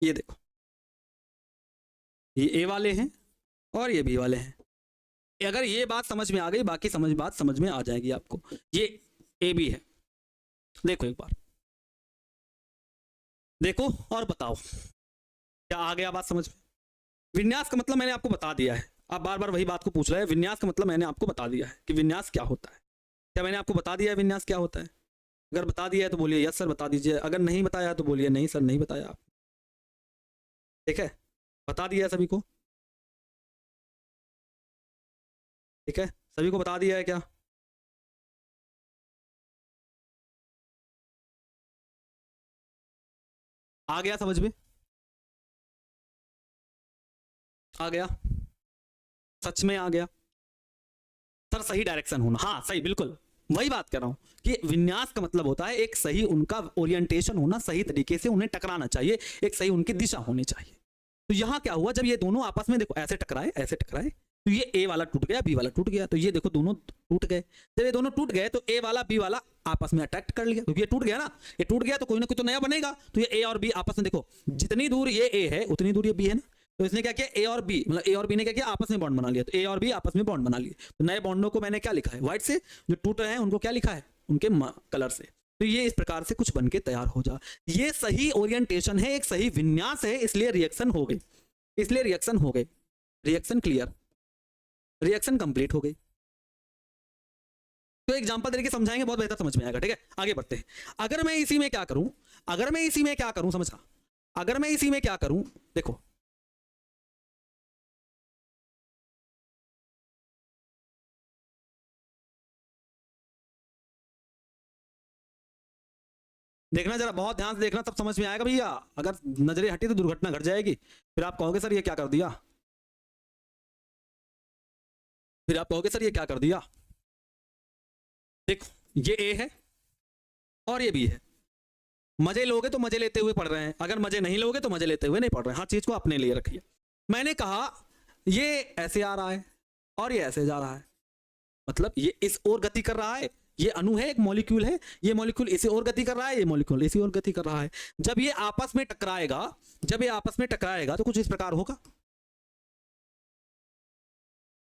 ये देखो ये ए वाले हैं और ये बी वाले हैं। अगर ये बात समझ में आ गई बाकी बात समझ में आ जाएगी आपको। ये ए बी है, देखो एक बार देखो और बताओ क्या आ गया बात समझ में? विन्यास का मतलब मैंने आपको बता दिया है, आप बार बार वही बात को पूछ रहे हैं। विन्यास का मतलब मैंने आपको बता दिया है कि विन्यास क्या होता है। क्या मैंने आपको बता दिया है विन्यास क्या होता है? अगर बता दिया है तो बोलिए यस सर बता दीजिए, अगर नहीं बताया तो बोलिए नहीं सर नहीं बताया आप। ठीक है, बता दिया है सभी को? ठीक है, सभी को बता दिया है क्या? आ गया समझ में? आ गया, सच में आ गया सर? सही डायरेक्शन होना, हाँ सही, बिल्कुल वही बात कर रहा हूं कि विन्यास का मतलब होता है एक सही उनका ओरिएंटेशन होना, सही तरीके से उन्हें टकराना चाहिए, एक सही उनकी दिशा होनी चाहिए। तो यहां क्या हुआ, जब ये दोनों आपस में देखो ऐसे टकराए तो ये ए वाला टूट गया बी वाला टूट गया, तो ये देखो दोनों टूट गए। जब ये दोनों टूट गए तो ए वाला बी वाला आपस में अट्रैक्ट कर लिया, क्योंकि ये टूट गया ना, ये टूट गया तो कोई ना कोई तो नया बनेगा। तो ये ए और बी आपस में देखो, जितनी दूर ये ए है उतनी दूर ये बी है ना, तो इसने क्या किया ए और बी, मतलब ए और बी ने क्या किया आपस में बॉन्ड बना लिया, तो ए और बी आपस में बॉन्ड बना लिए। तो नए बॉन्डों को मैंने क्या लिखा है व्हाइट से, जो टूट रहे हैं उनको क्या लिखा है उनके कलर से। तो ये इस प्रकार से कुछ बनके तैयार हो जा, ये सही ओरिएंटेशन है, एक सही विन्यास है, इसलिए रिएक्शन हो गई, इसलिए रिएक्शन हो गई, रिएक्शन क्लियर, रिएक्शन कंप्लीट हो गई। तो एग्जांपल तरीके समझाएंगे बहुत बेहतर समझ में आएगा। ठीक है, आगे बढ़ते हैं। अगर मैं इसी में क्या करूं, अगर मैं इसी में क्या करूं, समझा, अगर मैं इसी में क्या करूं, देखो देखना जरा, बहुत ध्यान से देखना तब समझ में आएगा भैया। अगर नजरें हटी तो दुर्घटना घट जाएगी, फिर आप कहोगे सर ये क्या कर दिया, फिर आप कहोगे सर ये क्या कर दिया। देखो ये ए है और ये बी है, मजे लोगे तो मजे लेते हुए पढ़ रहे हैं, अगर मजे नहीं लोगे तो मजे लेते हुए नहीं पढ़ रहे हैं। हर चीज को अपने लिए रखिए। मैंने कहा ये ऐसे आ रहा है और ये ऐसे जा रहा है, मतलब ये इस ओर गति कर रहा है, ये अणु है, एक मॉलिक्यूल है, ये मॉलिक्यूल इसे और गति कर रहा है, ये मॉलिक्यूल इसे और गति कर रहा है। जब ये आपस में टकराएगा, जब ये आपस में टकराएगा तो कुछ इस प्रकार होगा।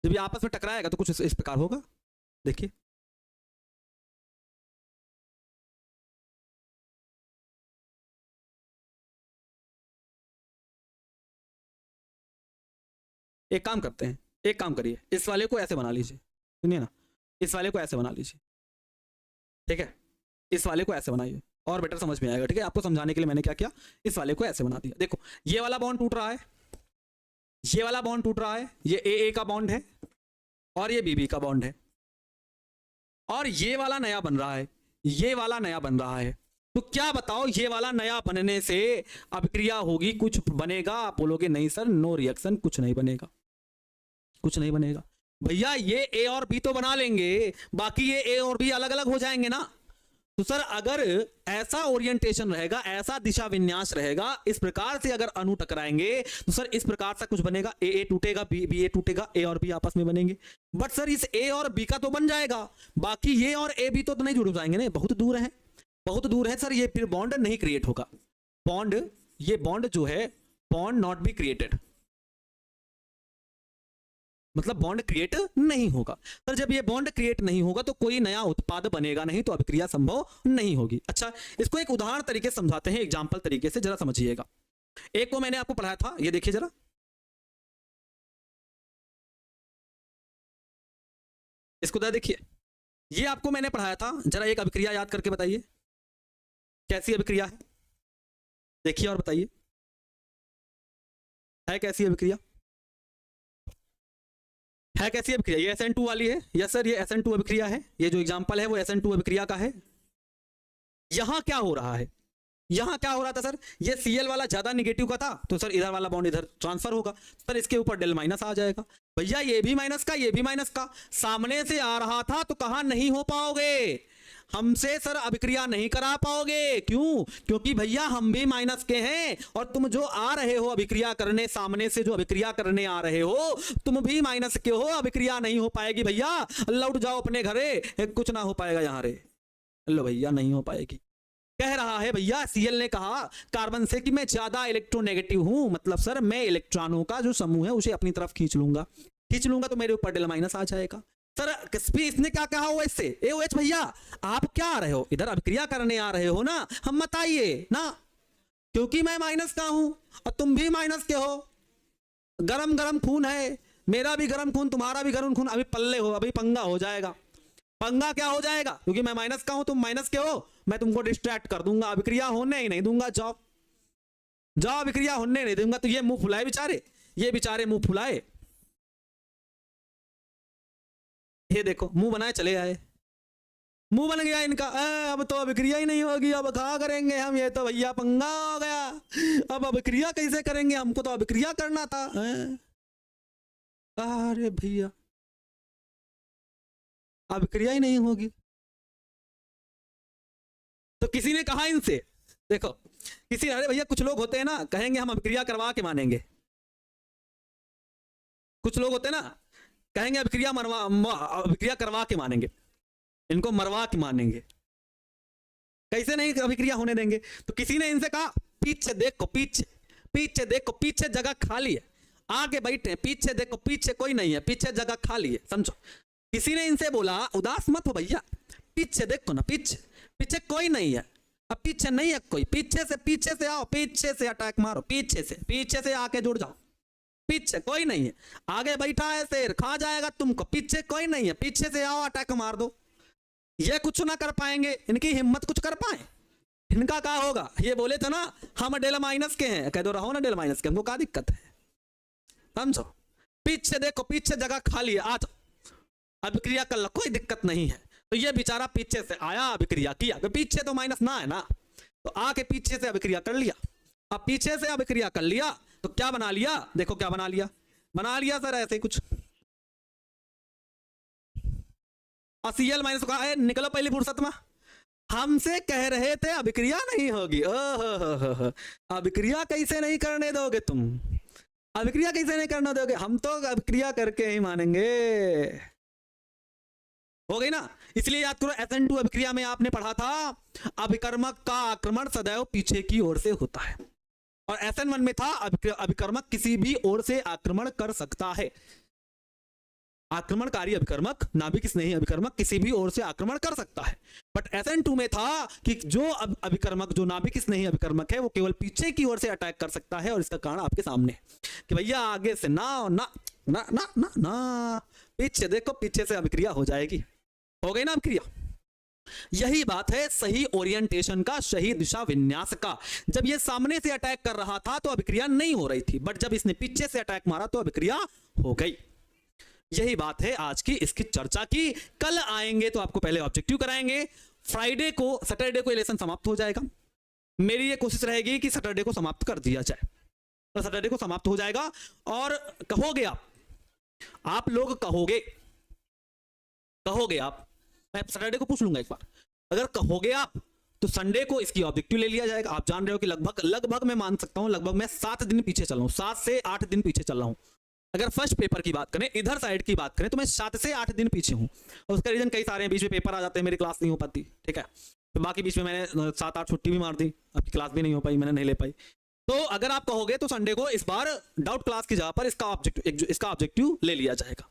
जब ये आपस में टकराएगा तो कुछ इस प्रकार होगा। देखिए एक काम करते हैं, एक काम करिए, इस वाले को ऐसे बना लीजिए, सुनिए ना, इस वाले को ऐसे बना लीजिए, ठीक है, इस वाले को ऐसे बनाइए और बेटर समझ में आएगा। ठीक है, आपको समझाने के लिए मैंने क्या किया, इस वाले को ऐसे बना दिया। देखो ये वाला बॉन्ड टूट रहा है, ये वाला बॉन्ड टूट रहा है, ये ए का बॉन्ड है और ये बी का बॉन्ड है, और ये वाला नया बन रहा है, ये वाला नया बन रहा है। तो क्या बताओ, ये वाला नया बनने से अभिक्रिया होगी, कुछ बनेगा? आप बोलोगे नहीं सर, नो रिएक्शन, कुछ नहीं बनेगा, कुछ नहीं बनेगा। भैया ये ए और बी तो बना लेंगे, बाकी ये ए और बी अलग अलग हो जाएंगे ना। तो सर अगर ऐसा ओरिएंटेशन रहेगा, ऐसा दिशा विन्यास रहेगा, इस प्रकार से अगर अणु टकराएंगे तो सर इस प्रकार से कुछ बनेगा, ए टूटेगा, बी ए टूटेगा, ए और बी आपस में बनेंगे। बट सर इस ए और बी का तो बन जाएगा, बाकी ये और ए बी तो नहीं जुड़ जाएंगे ना, बहुत दूर है, बहुत दूर है सर, ये फिर बॉन्ड नहीं क्रिएट होगा। बॉन्ड, ये बॉन्ड जो है, बॉन्ड नॉट बी क्रिएटेड, मतलब बॉन्ड क्रिएट नहीं होगा। सर जब ये बॉन्ड क्रिएट नहीं होगा तो कोई नया उत्पाद बनेगा नहीं, तो अभिक्रिया संभव नहीं होगी। अच्छा, इसको एक उदाहरण तरीके से समझाते हैं, एग्जांपल तरीके से, जरा समझिएगा। एक को मैंने आपको पढ़ाया था, ये देखिए जरा, इसको जरा देखिए, ये आपको मैंने पढ़ाया था, जरा एक अभिक्रिया याद करके बताइए कैसी अभिक्रिया है, देखिए और बताइए है कैसी अभिक्रिया, है कैसी अभिक्रिया? ये SN2 वाली है। यस सर, ये SN2 अभिक्रिया है, ये जो एग्जांपल है वो SN2 अभिक्रिया का है। यहां क्या हो रहा है, यहां क्या हो रहा था सर, ये Cl वाला ज्यादा निगेटिव का था, तो सर इधर वाला बॉन्ड इधर ट्रांसफर होगा, सर इसके ऊपर डेल माइनस आ जाएगा। भैया ये भी माइनस का, ये भी माइनस का, सामने से आ रहा था तो कहां नहीं हो पाओगे, हमसे सर अभिक्रिया नहीं करा पाओगे। क्यों? क्योंकि भैया हम भी माइनस के हैं, और तुम जो आ रहे हो अभिक्रिया करने, सामने से जो अभिक्रिया करने आ रहे हो तुम भी माइनस के हो, अभिक्रिया नहीं हो पाएगी भैया, लौट जाओ अपने घरे, कुछ ना हो पाएगा यहाँ रे, लो भैया नहीं हो पाएगी। कह रहा है भैया, Cl ने कहा कार्बन से कि मैं ज्यादा इलेक्ट्रोनेगेटिव हूं, मतलब सर मैं इलेक्ट्रॉनों का जो समूह है उसे अपनी तरफ खींच लूंगा तो मेरे ऊपर डेल माइनस आ जाएगा। सर इसने क्या कहा OH से, OH भैया आप क्या आ रहे हो, इधर अभिक्रिया करने आ रहे हो ना, हम मत आइए ना, क्योंकि मैं माइनस का हूं और तुम भी माइनस के हो, गरम गरम खून है, मेरा भी गरम खून, तुम्हारा भी गरम खून, अभी पल्ले हो, अभी पंगा हो जाएगा। पंगा क्या हो जाएगा, क्योंकि मैं माइनस का हूं, तुम माइनस के हो, मैं तुमको डिस्ट्रैक्ट कर दूंगा, अभिक्रिया होने ही नहीं दूंगा, जाओ जाओ, अभिक्रिया होने नहीं दूंगा। तो ये मुंह फुलाए बेचारे, ये बेचारे मुंह फुलाए, ये देखो मुंह बनाए चले आए, मुंह बन गया इनका, अब तो अभिक्रिया ही नहीं होगी, अब क्या करेंगे हम, ये तो भैया पंगा हो गया, अब अभिक्रिया कैसे करेंगे, हमको तो अभिक्रिया करना था। अरे भैया अभिक्रिया ही नहीं होगी। तो किसी ने कहा इनसे, देखो किसी, अरे भैया कुछ लोग होते हैं ना, कहेंगे हम अभिक्रिया करवा के मानेंगे, कुछ लोग होते हैं ना कहेंगे अभिक्रिया करवा के मानेंगे, इनको मरवा के मानेंगे, कैसे नहीं अभिक्रिया होने देंगे। तो किसी ने इनसे कहा पीछे देखो, पीछे पीछे देखो, पीछे जगह खाली है, आगे बैठे, पीछे देखो, पीछे कोई नहीं है, पीछे जगह खाली है, समझो। किसी ने इनसे बोला उदास मत हो भैया, पीछे देखो ना, पीछे पीछे कोई नहीं है, अब पीछे नहीं है कोई, पीछे से आओ, पीछे से अटैक मारो, पीछे से आके जुड़ जाओ, पीछे कोई नहीं है, आगे बैठा है शेर, खा जाएगा तुमको, पीछे कोई नहीं है, पीछे से आओ अटैक मार दो। ये कुछ ना कर पाएंगे, इनकी हिम्मत कुछ कर पाए, इनका क्या होगा, ये बोले थे ना हम डेल माइनस के हैं, कह दो रहो ना डेल माइनस के, हमको क्या दिक्कत है, समझो। पीछे देखो, पीछे जगह खाली है, आ जाओ अभिक्रिया कर लो, कोई दिक्कत नहीं है। तो ये बेचारा पीछे से आया, अभिक्रिया किया, तो पीछे तो माइनस ना है ना, तो आके पीछे से अभिक्रिया कर लिया। अब पीछे से अभिक्रिया कर लिया तो क्या बना लिया, देखो क्या बना लिया सर ऐसे कुछ, Cl माइनस का है, निकलो पहली फुर्सत में, हमसे कह रहे थे अभिक्रिया नहीं होगी, ओहो अभिक्रिया कैसे नहीं करने दोगे तुम, अभिक्रिया कैसे नहीं करने दोगे, हम तो अभिक्रिया करके ही मानेंगे। हो गई ना। इसलिए याद करो SN2 अभिक्रिया में आपने पढ़ा था अभिकर्मक का आक्रमण सदैव पीछे की ओर से होता है, और SN1 में था अभिकर्मक किसी भी ओर से आक्रमण कर सकता है। आक्रमणकारी अभिकर्मक, नाभिक स्नेही अभिकर्मक किसी भी ओर से आक्रमण कर सकता है। बट SN2 में था कि जो अभिकर्मक, जो नाभिक स्नेही अभिकर्मक है, वो केवल पीछे की ओर से अटैक कर सकता है, और इसका कारण आपके सामने है कि भैया आगे से ना ना ना ना ना ना, पीछे देखो, पीछे से अभिक्रिया हो जाएगी। हो गई ना अभिक्रिया। यही बात है सही ओरिएंटेशन का, सही दिशा विन्यास का। जब ये सामने से अटैक कर रहा था तो अभिक्रिया नहीं हो रही थी, बट जब इसने पीछे से अटैक मारा तो अभिक्रिया हो गई। यही बात है आज की इसकी चर्चा की। कल आएंगे तो आपको पहले ऑब्जेक्टिव कराएंगे, फ्राइडे को, सैटरडे को लेसन समाप्त हो जाएगा। मेरी ये कोशिश रहेगी कि सैटरडे को समाप्त कर दिया जाए, तो सैटरडे को समाप्त हो जाएगा। और कहोगे आप लोग कहोगे आप, मैं सैटरडे को पूछ लूंगा एक बार, अगर कहोगे आप तो संडे को इसकी ऑब्जेक्टिव ले लिया जाएगा। आप जान रहे हो कि लगभग मैं मान सकता हूं, लगभग मैं 7 दिन पीछे चल रहा हूं, 7 से 8 दिन पीछे चल रहा हूं। अगर फर्स्ट पेपर की बात करें, इधर साइड की बात करें, तो मैं 7 से 8 दिन पीछे हूं। और उसका रीजन कई सारे हैं, बीच में पेपर आ जाते हैं, मेरी क्लास नहीं हो पाती, ठीक है। तो बाकी बीच में मैंने 7-8 छुट्टी भी मार दी, आपकी क्लास भी नहीं हो पाई, मैंने नहीं ले पाई। तो अगर आप कहोगे तो संडे को इस बार डाउट क्लास की जगह पर इसका ऑब्जेक्टिव ले लिया जाएगा,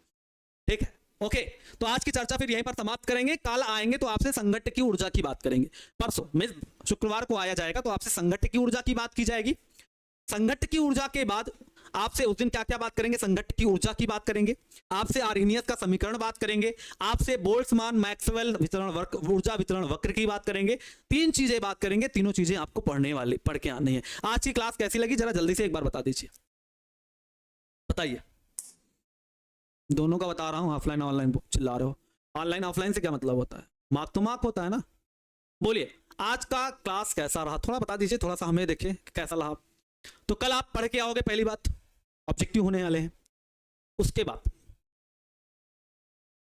ठीक है। ओके, तो आज की चर्चा फिर यहीं पर समाप्त करेंगे। कल आएंगे तो आपसे संघट्ट की ऊर्जा की बात करेंगे। परसों में शुक्रवार को आया जाएगा तो आपसे संघट्ट की ऊर्जा की बात की जाएगी। संघट्ट की ऊर्जा के बाद आपसे उस दिन क्या क्या बात करेंगे, संघट्ट की ऊर्जा की बात करेंगे, आपसे आर्हेनियस का समीकरण बात करेंगे, आपसे बोल्ट्जमान मैक्सवेल वितरण वक्र, ऊर्जा वितरण वक्र की बात करेंगे। 3 चीजें बात करेंगे, तीनों चीजें आपको पढ़ के आनी है। आज की क्लास कैसी लगी जरा जल्दी से एक बार बता दीजिए, बताइए। दोनों का बता रहा हूं, ऑफलाइन ऑनलाइन चिल्ला रहे हो। ऑनलाइन ऑफलाइन से क्या मतलब होता है, मार्क तो मार्क होता है ना। बोलिए आज का क्लास कैसा रहा, थोड़ा बता दीजिए, थोड़ा सा हमें देखें कैसा रहा। तो कल आप पढ़ के आओगे, पहली बात ऑब्जेक्टिव होने वाले हैं। उसके बाद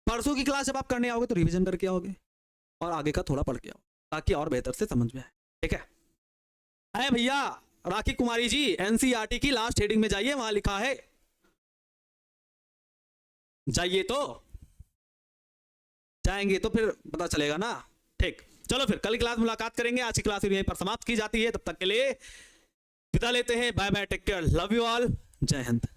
परसों की क्लास जब आप करने आओगे तो रिवीजन करके आओगे और आगे का थोड़ा पढ़ के आओ ताकि और बेहतर से समझ में आए, ठीक है। अरे भैया राखी कुमारी जी, एनसीईआरटी की लास्ट हेडिंग में जाइए, वहां लिखा है, जाइए तो जाएंगे तो फिर पता चलेगा ना, ठीक। चलो फिर कल की क्लास मुलाकात करेंगे। आज की क्लास यहीं पर समाप्त की जाती है, तब तक के लिए विदा लेते हैं। Bye bye, take care, love you all, जय हिंद।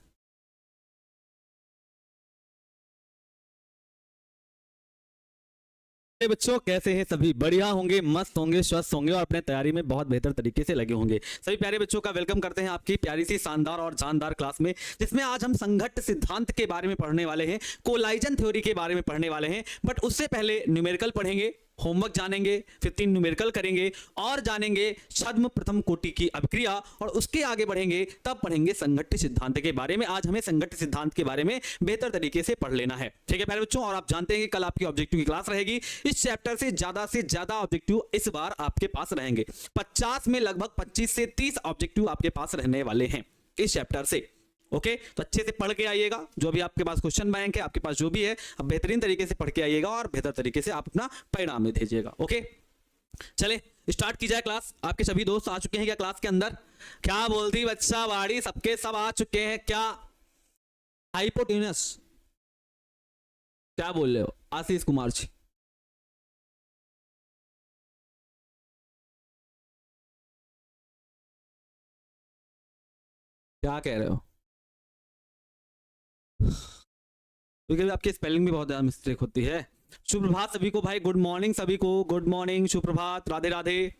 बच्चों कैसे हैं सभी, बढ़िया होंगे, मस्त होंगे, स्वस्थ होंगे और अपने तैयारी में बहुत बेहतर तरीके से लगे होंगे। सभी प्यारे बच्चों का वेलकम करते हैं आपकी प्यारी सी शानदार और जानदार क्लास में, जिसमें आज हम संघट्ट सिद्धांत के बारे में पढ़ने वाले हैं, कोलाइजन थ्योरी के बारे में पढ़ने वाले हैं। बट उससे पहले न्यूमेरिकल पढ़ेंगे, होमवर्क जानेंगे, फिर 3 न्यूमेरिकल करेंगे और जानेंगे छद्म प्रथम कोटि की अभिक्रिया, और उसके आगे बढ़ेंगे तब पढ़ेंगे संघट्ट सिद्धांत के बारे में। आज हमें संघट्ट सिद्धांत के बारे में बेहतर तरीके से पढ़ लेना है, ठीक है प्यारे बच्चों। और आप जानते हैं कि कल आपकी ऑब्जेक्टिव की क्लास रहेगी। इस चैप्टर से ज्यादा ऑब्जेक्टिव इस बार आपके पास रहेंगे। 50 में लगभग 25 से 30 ऑब्जेक्टिव आपके पास रहने वाले हैं इस चैप्टर से। ओके, तो अच्छे से पढ़ के आइएगा, जो भी आपके पास क्वेश्चन बैंक है, आपके पास जो भी है, अब बेहतरीन तरीके से पढ़ के आइएगा और बेहतर तरीके से आप अपना परिणाम में भेजिएगा। ओके, चले स्टार्ट की जाए क्लास। आपके सभी दोस्त आ चुके हैं क्या क्लास के अंदर? क्या बोलती बच्चा वाड़ी, सबके सब आ चुके हैं क्या? हाइपोटेनस क्या बोल रहे हो आशीष कुमार जी? क्या कह रहे हो? क्योंकि आपकी स्पेलिंग भी बहुत ज्यादा मिस्टेक होती है। सुप्रभात सभी को भाई, गुड मॉर्निंग सभी को, गुड मॉर्निंग, सुप्रभात, राधे राधे।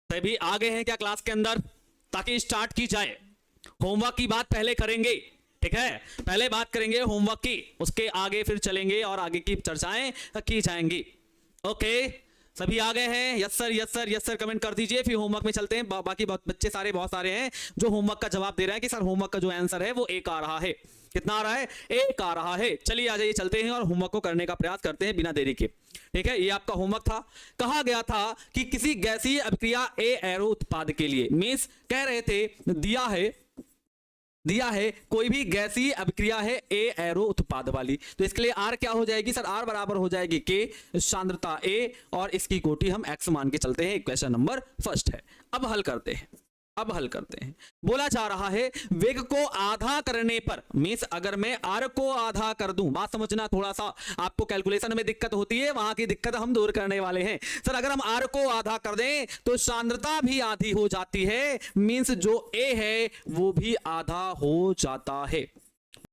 सभी आ गए हैं क्या क्लास के अंदर? ताकि स्टार्ट की जाए। होमवर्क की बात पहले करेंगे, ठीक है, पहले बात करेंगे होमवर्क की, उसके आगे फिर चलेंगे और आगे की चर्चाएं की जाएंगी। ओके, सभी आ गए हैं? Yes sir, yes sir, yes sir, comment कर दीजिए। फिर होमवर्क में चलते हैं। बाकी बच्चे सारे बहुत सारे हैं जो होमवर्क का जवाब दे रहे हैं कि सर होमवर्क का जो आंसर है वो 1 आ रहा है। कितना आ रहा है? 1 आ रहा है। चलिए आ जाइए, चलते हैं और होमवर्क को करने का प्रयास करते हैं बिना देरी के, ठीक है। ये आपका होमवर्क था। कहा गया था कि किसी गैसीय अभिक्रिया ए एरो उत्पाद के लिए, मींस कह रहे थे दिया है कोई भी गैसीय अभिक्रिया है ए एरो उत्पाद वाली, तो इसके लिए आर क्या हो जाएगी सर? आर बराबर हो जाएगी के सांद्रता ए और इसकी कोटि हम एक्स मान के चलते हैं। क्वेश्चन नंबर फर्स्ट है। अब हल करते हैं। अब हल करते हैं। बोला जा रहा है वेग को आधा करने पर, मींस अगर मैं r को आधा कर दूं, बात समझना, थोड़ा सा आपको कैलकुलेशन में दिक्कत होती है, वहां की दिक्कत हम दूर करने वाले हैं। सर अगर हम r को आधा कर दें तो सांद्रता भी आधी हो जाती है, मींस जो a है वो भी आधा हो जाता है।